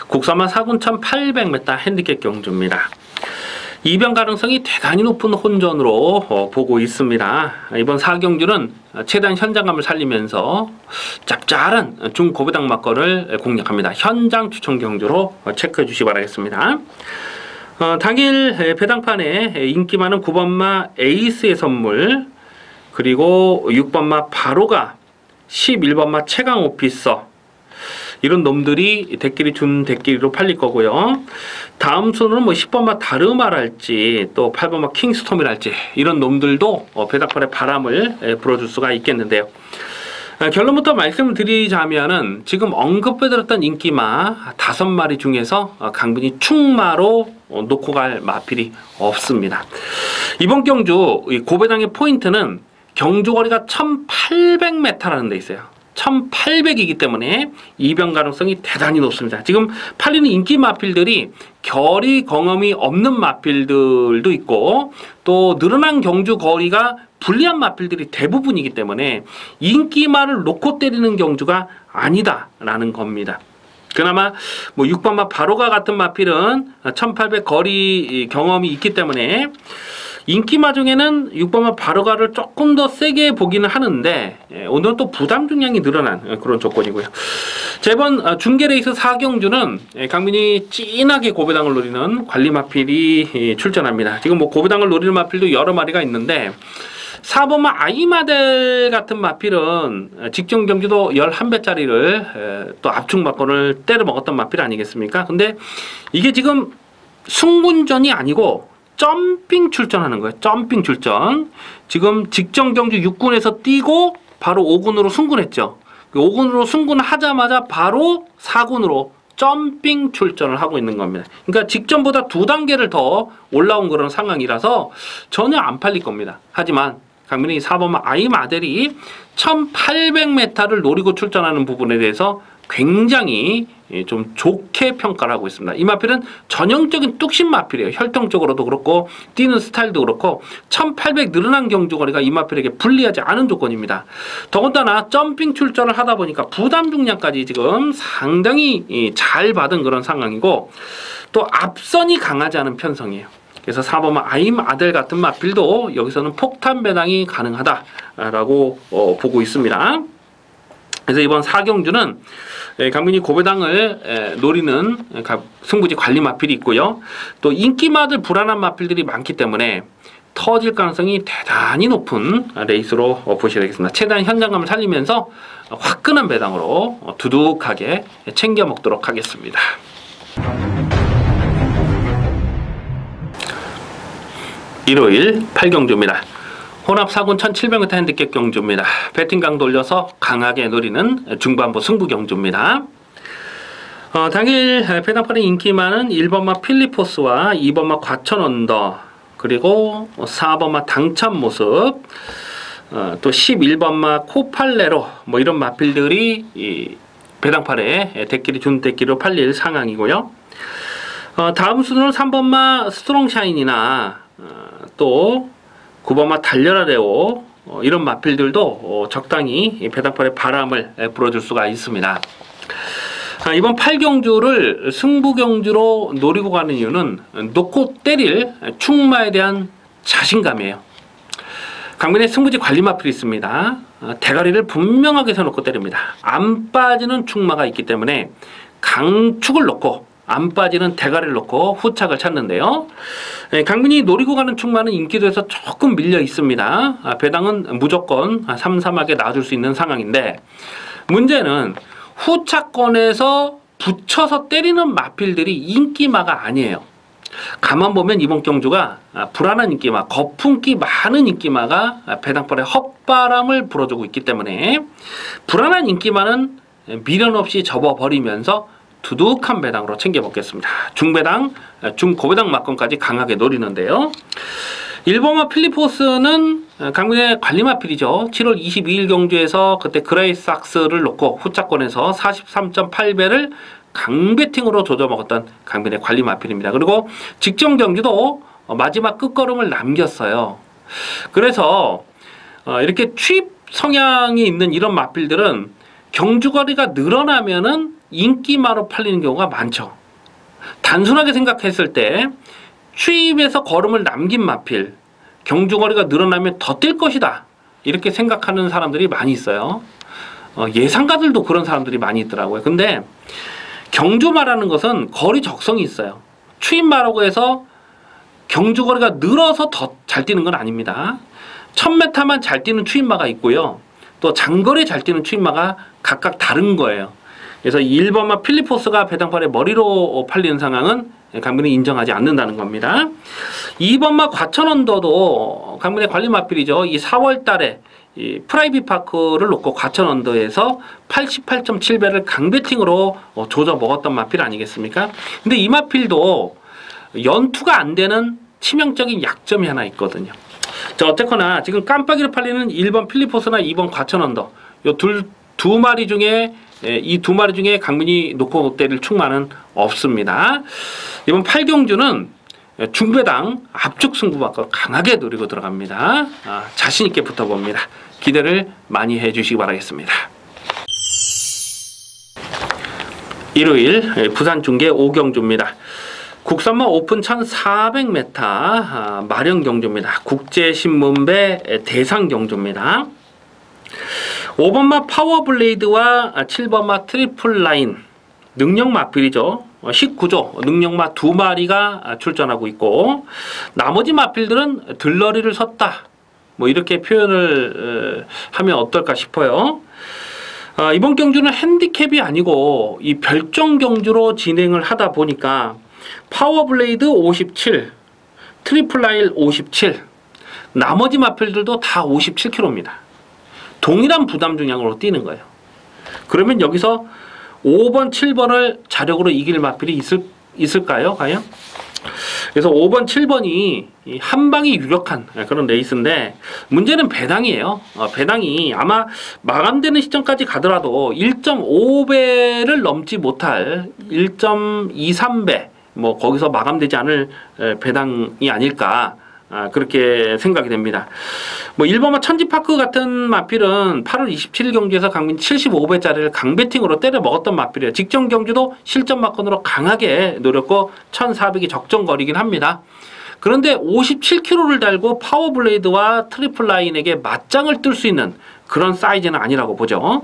국산만 4군 1800m 핸디캡 경주입니다. 이변 가능성이 대단히 높은 혼전으로 보고 있습니다. 이번 4경주는 최대한 현장감을 살리면서 짭짤한 중고배당 막걸을 공략합니다. 현장 추천 경주로 체크해 주시기 바라겠습니다. 당일 배당판에 인기 많은 9번마 에이스의 선물 그리고 6번마 바로가 11번마 최강 오피서 이런 놈들이 대끼리 준 대끼리로 팔릴 거고요. 다음 순으로는 뭐 10번마 다르마랄지 또 8번마 킹스톰이랄지 이런 놈들도 배당판에 바람을 불어줄 수가 있겠는데요. 결론부터 말씀을 드리자면은 지금 언급해드렸던 인기마 5마리 중에서 강분이 충마로 놓고 갈 마필이 없습니다. 이번 경주 고배당의 포인트는 경주거리가 1800m라는 데 있어요. 1800이기 때문에 이변 가능성이 대단히 높습니다. 지금 팔리는 인기 마필들이 결이 경험이 없는 마필들도 있고 또 늘어난 경주 거리가 불리한 마필들이 대부분이기 때문에 인기마를 놓고 때리는 경주가 아니다라는 겁니다. 그나마 뭐 6번마 바로가 같은 마필은 1800 거리 경험이 있기 때문에 인기마 중에는 6번마 바로가를 조금 더 세게 보기는 하는데 오늘은 또 부담 중량이 늘어난 그런 조건이고요. 자, 이번 중계레이스 4경주는 강민이 진하게 고배당을 노리는 관리마필이 출전합니다. 지금 뭐 고배당을 노리는 마필도 여러 마리가 있는데 4번마 아이마델 같은 마필은 직전 경주도 11배짜리를 또 압축 막건을 때려 먹었던 마필 아니겠습니까? 근데 이게 지금 승군전이 아니고 점핑 출전하는 거예요. 점핑 출전. 지금 직전 경주 6군에서 뛰고 바로 5군으로 승군했죠. 5군으로 승군하자마자 바로 4군으로 점핑 출전을 하고 있는 겁니다. 그러니까 직전보다 2단계를 더 올라온 그런 상황이라서 전혀 안 팔릴 겁니다. 하지만 강민이 4번마 아이마델이 1800m를 노리고 출전하는 부분에 대해서 굉장히 좀 좋게 평가를 하고 있습니다. 이 마필은 전형적인 뚝심 마필이에요. 혈통적으로도 그렇고 뛰는 스타일도 그렇고 1800 늘어난 경주거리가 이 마필에게 불리하지 않은 조건입니다. 더군다나 점핑 출전을 하다 보니까 부담 중량까지 지금 상당히 잘 받은 그런 상황이고 또 앞선이 강하지 않은 편성이에요. 그래서 4번마 아임 아델 같은 마필도 여기서는 폭탄 배당이 가능하다라고 보고 있습니다. 그래서 이번 4경주는 강민이 고배당을 노리는 승부지 관리 마필이 있고요. 또 인기마들 불안한 마필들이 많기 때문에 터질 가능성이 대단히 높은 레이스로 보셔야 되겠습니다. 최대한 현장감을 살리면서 화끈한 배당으로 두둑하게 챙겨 먹도록 하겠습니다. 일요일 8경주입니다. 혼합 4군 1700m 핸디캡 경주입니다. 배팅강 돌려서 강하게 노리는 중반부 승부 경주입니다. 당일 배당판에 인기 많은 1번마 필리포스와 2번마 과천언더 그리고 4번마 당찬 모습 또 11번마 코팔레로 뭐 이런 마필들이 이 배당판에 준대끼리로 팔릴 상황이고요. 다음 순으로는 3번마 스트롱샤인이나 또 9번마 달려라 레오 이런 마필들도 적당히 배당판에 바람을 불어줄 수가 있습니다. 이번 8경주를 승부경주로 노리고 가는 이유는 놓고 때릴 충마에 대한 자신감이에요. 강민의 승부지 관리 마필이 있습니다. 대가리를 분명하게 세놓고 때립니다. 안 빠지는 충마가 있기 때문에 강축을 놓고 안 빠지는 대가리를 놓고 후착을 찾는데요. 강민이 노리고 가는 충마는 인기도에서 조금 밀려 있습니다. 배당은 무조건 삼삼하게 놔줄 수 있는 상황인데 문제는 후착권에서 붙여서 때리는 마필들이 인기마가 아니에요. 가만 보면 이번 경주가 불안한 인기마, 거품기 많은 인기마가 배당벌에 헛바람을 불어주고 있기 때문에 불안한 인기마는 미련 없이 접어버리면서 두둑한 배당으로 챙겨 먹겠습니다. 중배당, 중고배당 막권까지 강하게 노리는데요. 1번마 필리포스는 강민의 관리 마필이죠. 7월 22일 경주에서 그때 그레이삭스를 놓고 후차권에서 43.8배를 강배팅으로 조져 먹었던 강민의 관리 마필입니다. 그리고 직전 경주도 마지막 끝걸음을 남겼어요. 그래서 이렇게 취입 성향이 있는 이런 마필들은 경주거리가 늘어나면은 인기마로 팔리는 경우가 많죠. 단순하게 생각했을 때 취입에서 걸음을 남긴 마필, 경주거리가 늘어나면 더 뛸 것이다 이렇게 생각하는 사람들이 많이 있어요. 예상가들도 그런 사람들이 많이 있더라고요. 근데 경주마라는 것은 거리 적성이 있어요. 취입마라고 해서 경주거리가 늘어서 더 잘 뛰는 건 아닙니다. 1000m만 잘 뛰는 취입마가 있고요. 또 장거리 잘 뛰는 취입마가 각각 다른 거예요. 그래서 1번마 필리포스가 배당판에 머리로 팔리는 상황은 강민이 인정하지 않는다는 겁니다. 2번마 과천언더도 강민의 관리 마필이죠. 이 4월 달에 이 프라이빗 파크를 놓고 과천언더에서 88.7배를 강배팅으로 조져 먹었던 마필 아니겠습니까? 근데 이 마필도 연투가 안 되는 치명적인 약점이 하나 있거든요. 자, 어쨌거나 지금 깜빡이로 팔리는 1번 필리포스나 2번 과천언더 요 두 마리 중에 이 두 마리 중에 강민이 놓고 때릴 충마는 없습니다. 이번 8경주는 중배당 압축 승부받고 강하게 노리고 들어갑니다. 자신 있게 붙어봅니다. 기대를 많이 해주시기 바라겠습니다. 일요일 부산 중계 5경주입니다. 국산마 오픈 1400m 마령 경주입니다. 국제신문배 대상 경주입니다. 5번마 파워블레이드와 7번마 트리플 라인 능력 마필이죠. 19조 능력마 2마리가 출전하고 있고 나머지 마필들은 들러리를 섰다 뭐 이렇게 표현을 하면 어떨까 싶어요. 이번 경주는 핸디캡이 아니고 이 별정 경주로 진행을 하다 보니까 파워블레이드 57, 트리플 라인 57 나머지 마필들도 다 57kg입니다. 동일한 부담 중량으로 뛰는 거예요. 그러면 여기서 5번, 7번을 자력으로 이길 마필이 있을까요? 과연? 그래서 5번, 7번이 한 방이 유력한 그런 레이스인데 문제는 배당이에요. 배당이 아마 마감되는 시점까지 가더라도 1.5배를 넘지 못할 1.23배 뭐 거기서 마감되지 않을 배당이 아닐까. 그렇게 생각이 됩니다. 뭐 1번마 천지파크 같은 마필은 8월 27일 경주에서 강민 75배짜리를 강배팅으로 때려 먹었던 마필이에요. 직전 경주도 실전 막건으로 강하게 노렸고 1400이 적정거리긴 합니다. 그런데 57kg를 달고 파워블레이드와 트리플 라인에게 맞짱을 뜰 수 있는 그런 사이즈는 아니라고 보죠.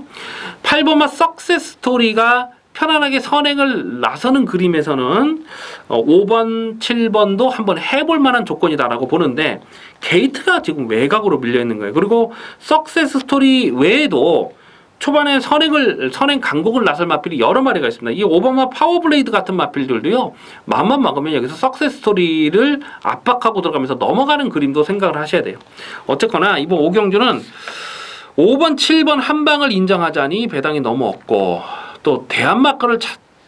8번마 석세스 스토리가 편안하게 선행을 나서는 그림에서는 5번, 7번도 한번 해볼 만한 조건이다라고 보는데 게이트가 지금 외곽으로 밀려 있는 거예요. 그리고 석세스 스토리 외에도 초반에 선행 강곡을 나설 마필이 여러 마리가 있습니다. 이 5번마 파워블레이드 같은 마필들도요. 마음만 먹으면 여기서 석세스 스토리를 압박하고 들어가면서 넘어가는 그림도 생각을 하셔야 돼요. 어쨌거나 이번 5경주는 5번, 7번 한 방을 인정하자니 배당이 너무 없고 또 대한마커를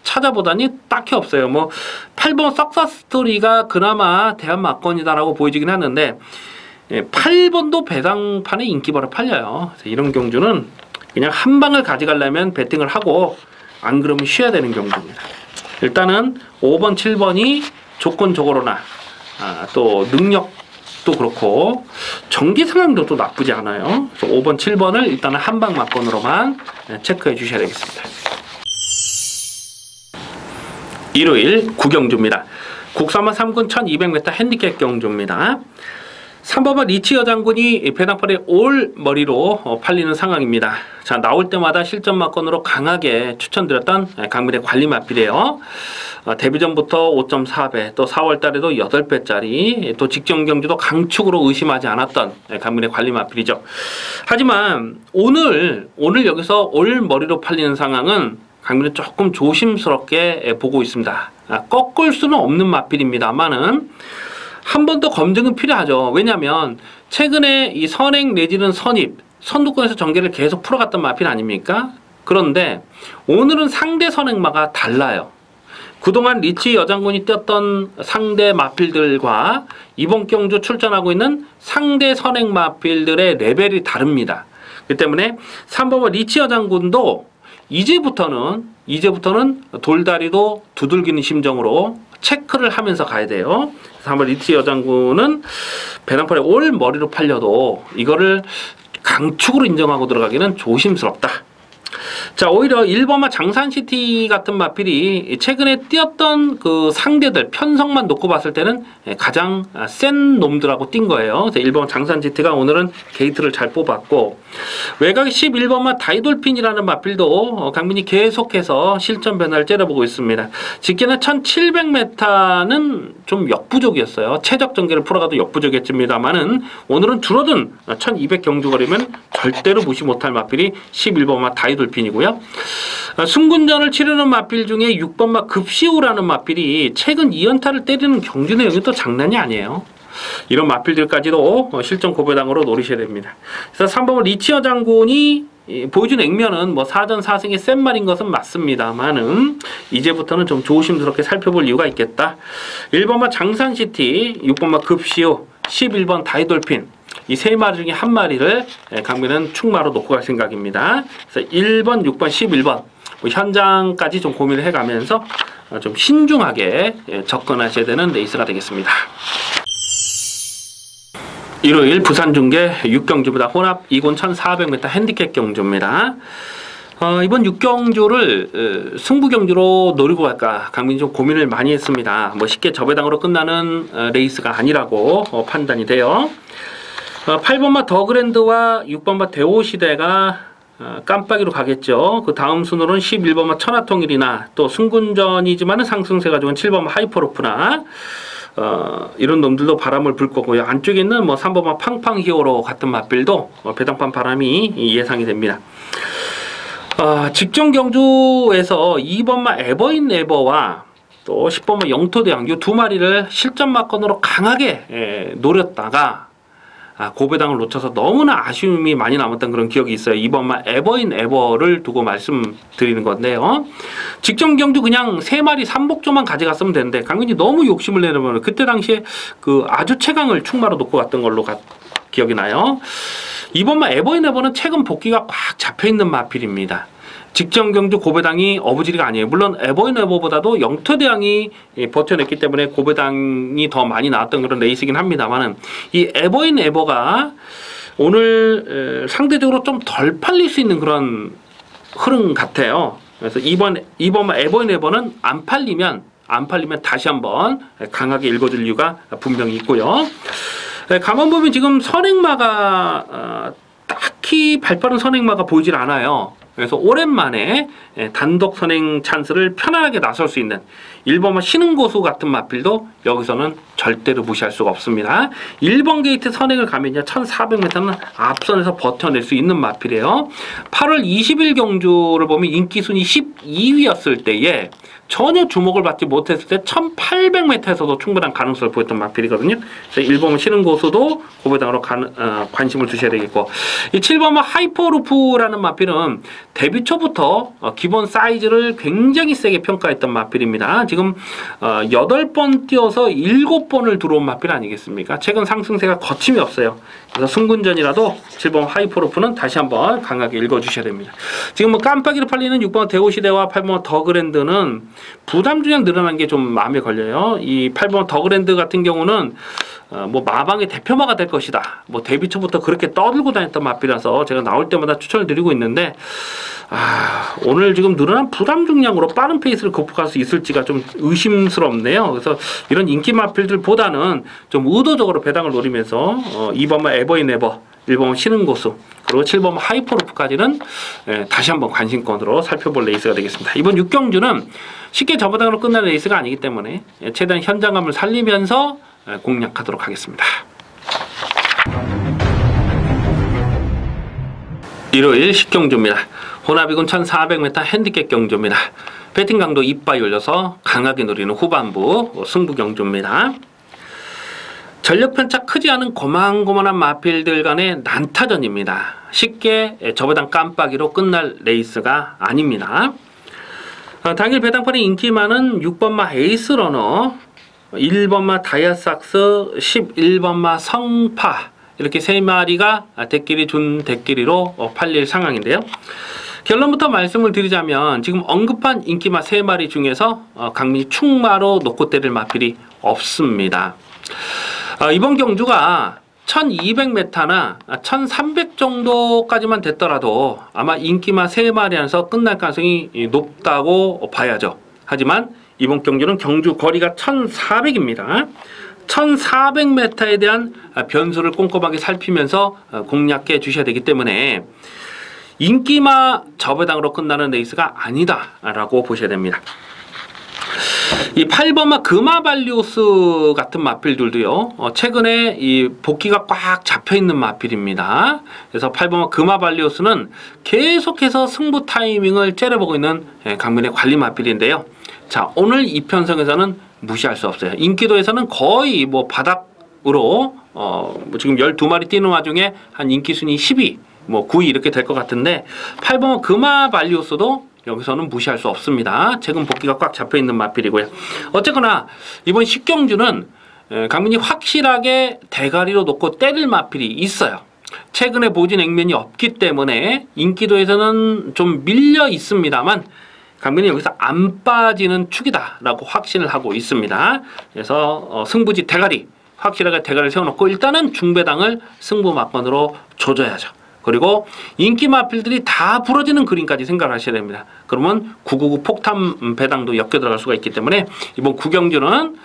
찾아보다니 딱히 없어요. 뭐 8번 석세스 스토리가 그나마 대한마건이다라고 보여지긴 하는데 8번도 배당판에 인기바로 팔려요. 이런 경주는 그냥 한 방을 가져가려면 배팅을 하고 안 그러면 쉬어야 되는 경주입니다. 일단은 5번, 7번이 조건적으로나 또 능력도 그렇고 정기 상황도 또 나쁘지 않아요. 그래서 5번, 7번을 일단은 한 방 막건으로만 체크해 주셔야 되겠습니다. 일요일 9경주입니다. 국산마 3군 1200m 핸디캡 경주입니다. 3번마 리치여 장군이 배당판에 올 머리로 팔리는 상황입니다. 자, 나올 때마다 실전 막건으로 강하게 추천드렸던 강민의 관리 마필이에요. 데뷔전부터 5.4배, 또 4월 달에도 8배짜리, 또 직전 경주도 강축으로 의심하지 않았던 강민의 관리 마필이죠. 하지만 오늘 여기서 올 머리로 팔리는 상황은 강민은 조금 조심스럽게 보고 있습니다. 꺾을 수는 없는 마필입니다만은 한 번 더 검증은 필요하죠. 왜냐하면 최근에 이 선행 내지는 선입, 선두권에서 전개를 계속 풀어갔던 마필 아닙니까? 그런데 오늘은 상대 선행마가 달라요. 그동안 리치 여장군이 뛰었던 상대 마필들과 이번 경주 출전하고 있는 상대 선행 마필들의 레벨이 다릅니다. 그렇기 때문에 3번과 리치 여장군도 이제부터는 돌다리도 두들기는 심정으로 체크를 하면서 가야 돼요. 그래서 한번 리치 여장군은 배당판에 올 머리로 팔려도 이거를 강축으로 인정하고 들어가기는 조심스럽다. 자, 오히려 1번마 장산시티 같은 마필이 최근에 뛰었던 그 상대들 편성만 놓고 봤을 때는 가장 센 놈들하고 뛴 거예요. 그래서 1번 장산시티가 오늘은 게이트를 잘 뽑았고 외곽 11번마 다이돌핀이라는 마필도 강민이 계속해서 실전 변화를 째려보고 있습니다. 직계는 1700m는 좀 역부족이었어요. 최적 전개를 풀어가도 역부족이었습니다만은 오늘은 줄어든 1200 경주거리면 절대로 무시 못할 마필이 11번마 다이돌핀이고요. 승군전을 치르는 마필 중에 6번마 급시우라는 마필이 최근 2연타를 때리는 경주 내용이 또 장난이 아니에요. 이런 마필들까지도 실전 고배당으로 노리셔야 됩니다. 그래서 3번은 리치여 장군이 보여준 액면은 뭐 4전 4승의 센 말인 것은 맞습니다만은 이제부터는 좀 조심스럽게 살펴볼 이유가 있겠다. 1번마 장산시티, 6번마 급시우, 11번 다이돌핀 이 세 마리 중에 한 마리를 강민은 충마로 놓고 갈 생각입니다. 그래서 1번, 6번, 11번 뭐 현장까지 좀 고민을 해가면서 좀 신중하게 접근하셔야 되는 레이스가 되겠습니다. 일요일 부산중계 6경주보다 혼합 2군 1400m 핸디캡 경주입니다. 이번 6경주를 승부경주로 노리고 갈까 강민이 좀 고민을 많이 했습니다. 뭐 쉽게 저배당으로 끝나는 레이스가 아니라고 판단이 돼요. 8번마 더그랜드와 6번마 대오시대가 깜빡이로 가겠죠. 그 다음 순으로는 11번마 천하통일이나 또 승군전이지만은 상승세 가지고는 7번마 하이퍼로프나 이런 놈들도 바람을 불 거고요. 안쪽에 있는 뭐 3번마 팡팡히어로 같은 맛빌도 배당판 바람이 예상이 됩니다. 직전 경주에서 2번마 에버인 에버와 또 10번마 영토대왕 이 두 마리를 실전 막건으로 강하게 노렸다가 고배당을 놓쳐서 너무나 아쉬움이 많이 남았던 그런 기억이 있어요. 이번만 에버인 에버를 두고 말씀드리는 건데요. 직전 경주 그냥 3마리 3복조만 가져갔으면 되는데 강민이 너무 욕심을 내려면 그때 당시에 그 아주 최강을 충마로 놓고 갔던 걸로 기억이 나요. 이번만 에버인 에버는 최근 복귀가 꽉 잡혀있는 마필입니다. 직전 경주 고배당이 어부지리가 아니에요. 물론 에버인 에버보다도 영토대왕이 버텨냈기 때문에 고배당이 더 많이 나왔던 그런 레이스이긴 합니다만은 이 에버인 에버가 오늘 상대적으로 좀 덜 팔릴 수 있는 그런 흐름 같아요. 그래서 이번 에버인 에버는 안 팔리면 다시 한번 강하게 읽어줄 이유가 분명히 있고요. 가만 보면 지금 선행마가 딱히 발빠른 선행마가 보이질 않아요. 그래서 오랜만에 단독 선행 찬스를 편안하게 나설 수 있는 1번마 신흥고수 같은 마필도 여기서는 절대로 무시할 수가 없습니다. 1번 게이트 선행을 가면요 1400m는 앞선에서 버텨낼 수 있는 마필이에요. 8월 20일 경주를 보면 인기순위 12위였을 때에 전혀 주목을 받지 못했을 때 1800m에서도 충분한 가능성을 보였던 마필이거든요. 그래서 1번마 신흥고수도 고배당으로 관심을 두셔야 되겠고, 이 7번마 하이퍼루프라는 마필은 데뷔 초부터 기본 사이즈를 굉장히 세게 평가했던 마필입니다. 지금 8번 뛰어서 7번을 들어온 마필 아니겠습니까? 최근 상승세가 거침이 없어요. 그래서 승군전이라도 7번 하이퍼루프는 다시 한번 강하게 읽어주셔야 됩니다. 지금 뭐 깜빡이로 팔리는 6번 대오시대와 8번 더그랜드는 부담 중량 늘어난 게 좀 마음에 걸려요. 이 8번 더그랜드 같은 경우는 뭐 마방의 대표마가 될 것이다. 뭐 데뷔 초부터 그렇게 떠들고 다녔던 마필이라서 제가 나올 때마다 추천을 드리고 있는데 오늘 지금 늘어난 부담 중량으로 빠른 페이스를 극복할 수 있을지가 좀 의심스럽네요. 그래서 이런 인기 마필들보다는 좀 의도적으로 배당을 노리면서 2번만 에버인 에버, 1번만 신흥고수, 그리고 7번만 하이퍼루프까지는 다시 한번 관심권으로 살펴볼 레이스가 되겠습니다. 이번 6경주는 쉽게 저배당으로 끝나는 레이스가 아니기 때문에 최대한 현장감을 살리면서 공략하도록 하겠습니다. 일요일 10경주입니다. 호나비군 1400m 핸디캡 경주입니다. 배팅 강도 이빠이 올려서 강하게 노리는 후반부 승부 경주입니다. 전력 편차 크지 않은 고만고만한 마필들 간의 난타전입니다. 쉽게 저배당 깜빡이로 끝날 레이스가 아닙니다. 당일 배당판에 인기 많은 6번마 에이스러너, 1번마 다이아삭스, 11번마 성파, 이렇게 3마리가 대끼리 준 대끼리로 팔릴 상황인데요. 결론부터 말씀을 드리자면 지금 언급한 인기마 3마리 중에서 강민이 충마로 놓고 때릴 마필이 없습니다. 이번 경주가 1200m나 1300 정도까지만 됐더라도 아마 인기마 3마리 안에서 끝날 가능성이 높다고 봐야죠. 하지만 이번 경주는 경주 거리가 1400입니다. 1400m에 대한 변수를 꼼꼼하게 살피면서 공략해 주셔야 되기 때문에 인기마 저배당으로 끝나는 레이스가 아니다라고 보셔야 됩니다. 이 8번마 금화발리오스 같은 마필들도요, 최근에 이 복귀가 꽉 잡혀있는 마필입니다. 그래서 8번마 금화발리오스는 계속해서 승부 타이밍을 째려보고 있는 강민의 관리 마필인데요. 자, 오늘 이 편성에서는 무시할 수 없어요. 인기도에서는 거의 뭐 바닥으로 지금 12마리 뛰는 와중에 한 인기 순위 10위, 뭐 9위 이렇게 될 것 같은데 8번 금화발리오스도 여기서는 무시할 수 없습니다. 최근 복귀가 꽉 잡혀있는 마필이고요. 어쨌거나 이번 10경주는 강민이 확실하게 대가리로 놓고 때릴 마필이 있어요. 최근에 보진 액면이 없기 때문에 인기도에서는 좀 밀려 있습니다만 강민이 여기서 안 빠지는 축이다라고 확신을 하고 있습니다. 그래서 승부지 대가리, 확실하게 대가리를 세워놓고 일단은 중배당을 승부 막건으로 조져야죠. 그리고 인기 마필들이 다 부러지는 그림까지 생각을 하셔야 됩니다. 그러면 999 폭탄 배당도 엮여 들어갈 수가 있기 때문에 이번 9경주는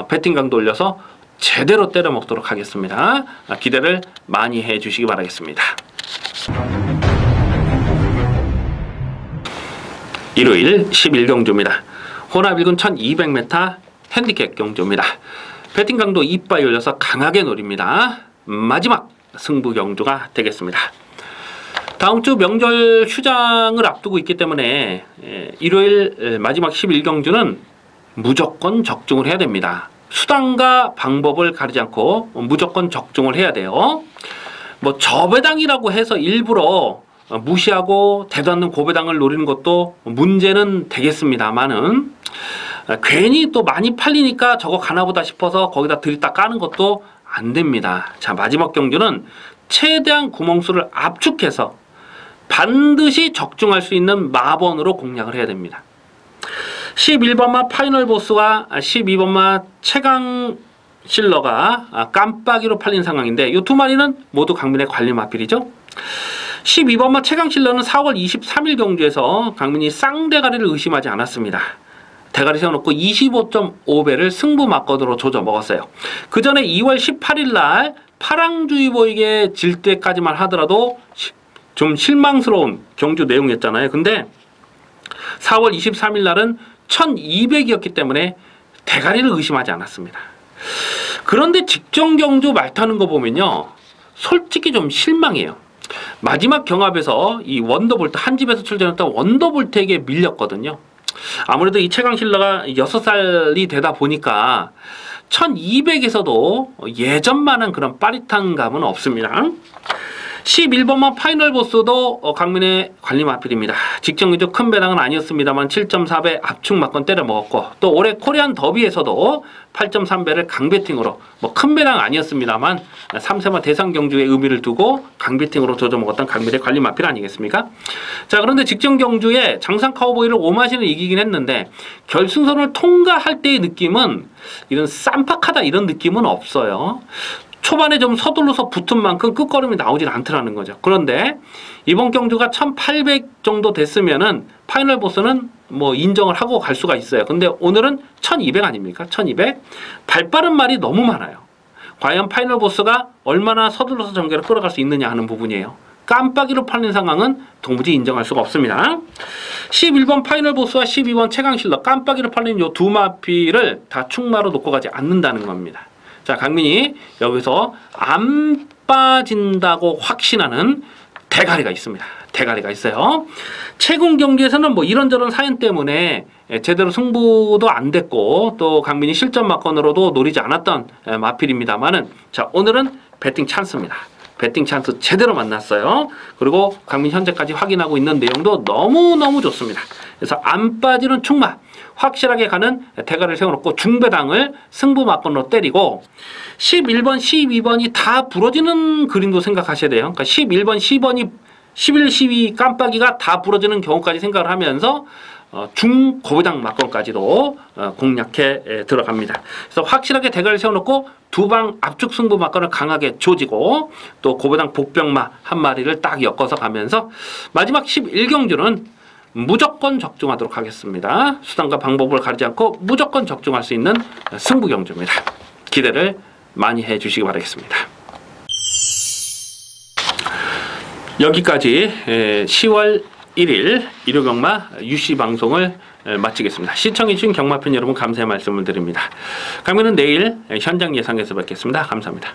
배팅 강도 올려서 제대로 때려 먹도록 하겠습니다. 기대를 많이 해 주시기 바라겠습니다. 일요일 11경주입니다. 호나비군 1200m 핸디캡 경주입니다. 배팅 강도 이빠이 올려서 강하게 노립니다. 마지막 승부 경주가 되겠습니다. 다음 주 명절 휴장을 앞두고 있기 때문에 일요일 마지막 11경주는 무조건 적중을 해야 됩니다. 수단과 방법을 가리지 않고 무조건 적중을 해야 돼요. 뭐 저배당이라고 해서 일부러 무시하고 대도 않는 고배당을 노리는 것도 문제는 되겠습니다만은 괜히 또 많이 팔리니까 저거 가나보다 싶어서 거기다 들이다 까는 것도 안 됩니다. 자, 마지막 경주는 최대한 구멍수를 압축해서 반드시 적중할 수 있는 마번으로 공략을 해야 됩니다. 11번마 파이널 보스와 12번마 최강 실러가 깜빡이로 팔린 상황인데 이 두 마리는 모두 강민의 관리 마필이죠. 12번마 최강 실러는 4월 23일 경주에서 강민이 쌍대가리를 의심하지 않았습니다. 대가리 세워놓고 25.5배를 승부 막건으로 조져 먹었어요. 그 전에 2월 18일 날 파랑주의보에게 질 때까지만 하더라도 좀 실망스러운 경주 내용이었잖아요. 근데 4월 23일 날은 1200이었기 때문에 대가리를 의심하지 않았습니다. 그런데 직전 경주 말 타는 거 보면요, 솔직히 좀 실망해요. 마지막 경합에서 이 원더볼트, 한 집에서 출전했던 원더볼트에게 밀렸거든요. 아무래도 이 최강 실러가 6살이 되다 보니까 1200에서도 예전만한 그런 빠릿한 감은 없습니다. 11번만 파이널 보스도 강민의 관리 마필입니다. 직전 경주 큰 배당은 아니었습니다만 7.4배 압축 막건 때려 먹었고, 또 올해 코리안 더비에서도 8.3배를 강배팅으로, 뭐 큰 배당 아니었습니다만 3세마 대상 경주의 의미를 두고 강배팅으로 조져 먹었던 강민의 관리 마필 아니겠습니까? 자, 그런데 직전 경주에 장상 카우보이를 5마신을 이기긴 했는데 결승선을 통과할 때의 느낌은 이런 쌈박하다 이런 느낌은 없어요. 초반에 좀 서둘러서 붙은 만큼 끝걸음이 나오질 않더라는 거죠. 그런데 이번 경주가 1800 정도 됐으면은 파이널 보스는 뭐 인정을 하고 갈 수가 있어요. 근데 오늘은 1200 아닙니까? 1200? 발 빠른 말이 너무 많아요. 과연 파이널 보스가 얼마나 서둘러서 전개를 끌어갈 수 있느냐 하는 부분이에요. 깜빡이로 팔린 상황은 도무지 인정할 수가 없습니다. 11번 파이널 보스와 12번 최강실러 깜빡이로 팔린 요 두 마피를 다 충마로 놓고 가지 않는다는 겁니다. 자, 강민이 여기서 안 빠진다고 확신하는 대가리가 있습니다. 대가리가 있어요. 최근 경기에서는 뭐 이런저런 사연 때문에 제대로 승부도 안 됐고, 또 강민이 실전 막건으로도 노리지 않았던 마필입니다만은, 자, 오늘은 배팅 찬스입니다. 배팅 찬스 제대로 만났어요. 그리고 강민 현재까지 확인하고 있는 내용도 너무너무 좋습니다. 그래서 안 빠지는 충마, 확실하게 가는 대가리를 세워놓고 중배당을 승부 막건으로 때리고, 11번, 12번이 다 부러지는 그림도 생각하셔야 돼요. 그러니까 11번, 10번이 11, 12 깜빡이가 다 부러지는 경우까지 생각을 하면서 중고배당 막건까지도 공략해 들어갑니다. 그래서 확실하게 대가리를 세워놓고 두 방 압축 승부 막건을 강하게 조지고, 또 고배당 복병마 한 마리를 딱 엮어서 가면서 마지막 11경주는 무조건 적중하도록 하겠습니다. 수단과 방법을 가리지 않고 무조건 적중할 수 있는 승부 경주입니다. 기대를 많이 해주시기 바라겠습니다. 여기까지 10월 1일 일요병마 UC 방송을 마치겠습니다. 시청해주신 경마팬 여러분 감사의 말씀을 드립니다. 강민은 내일 현장 예상에서 뵙겠습니다. 감사합니다.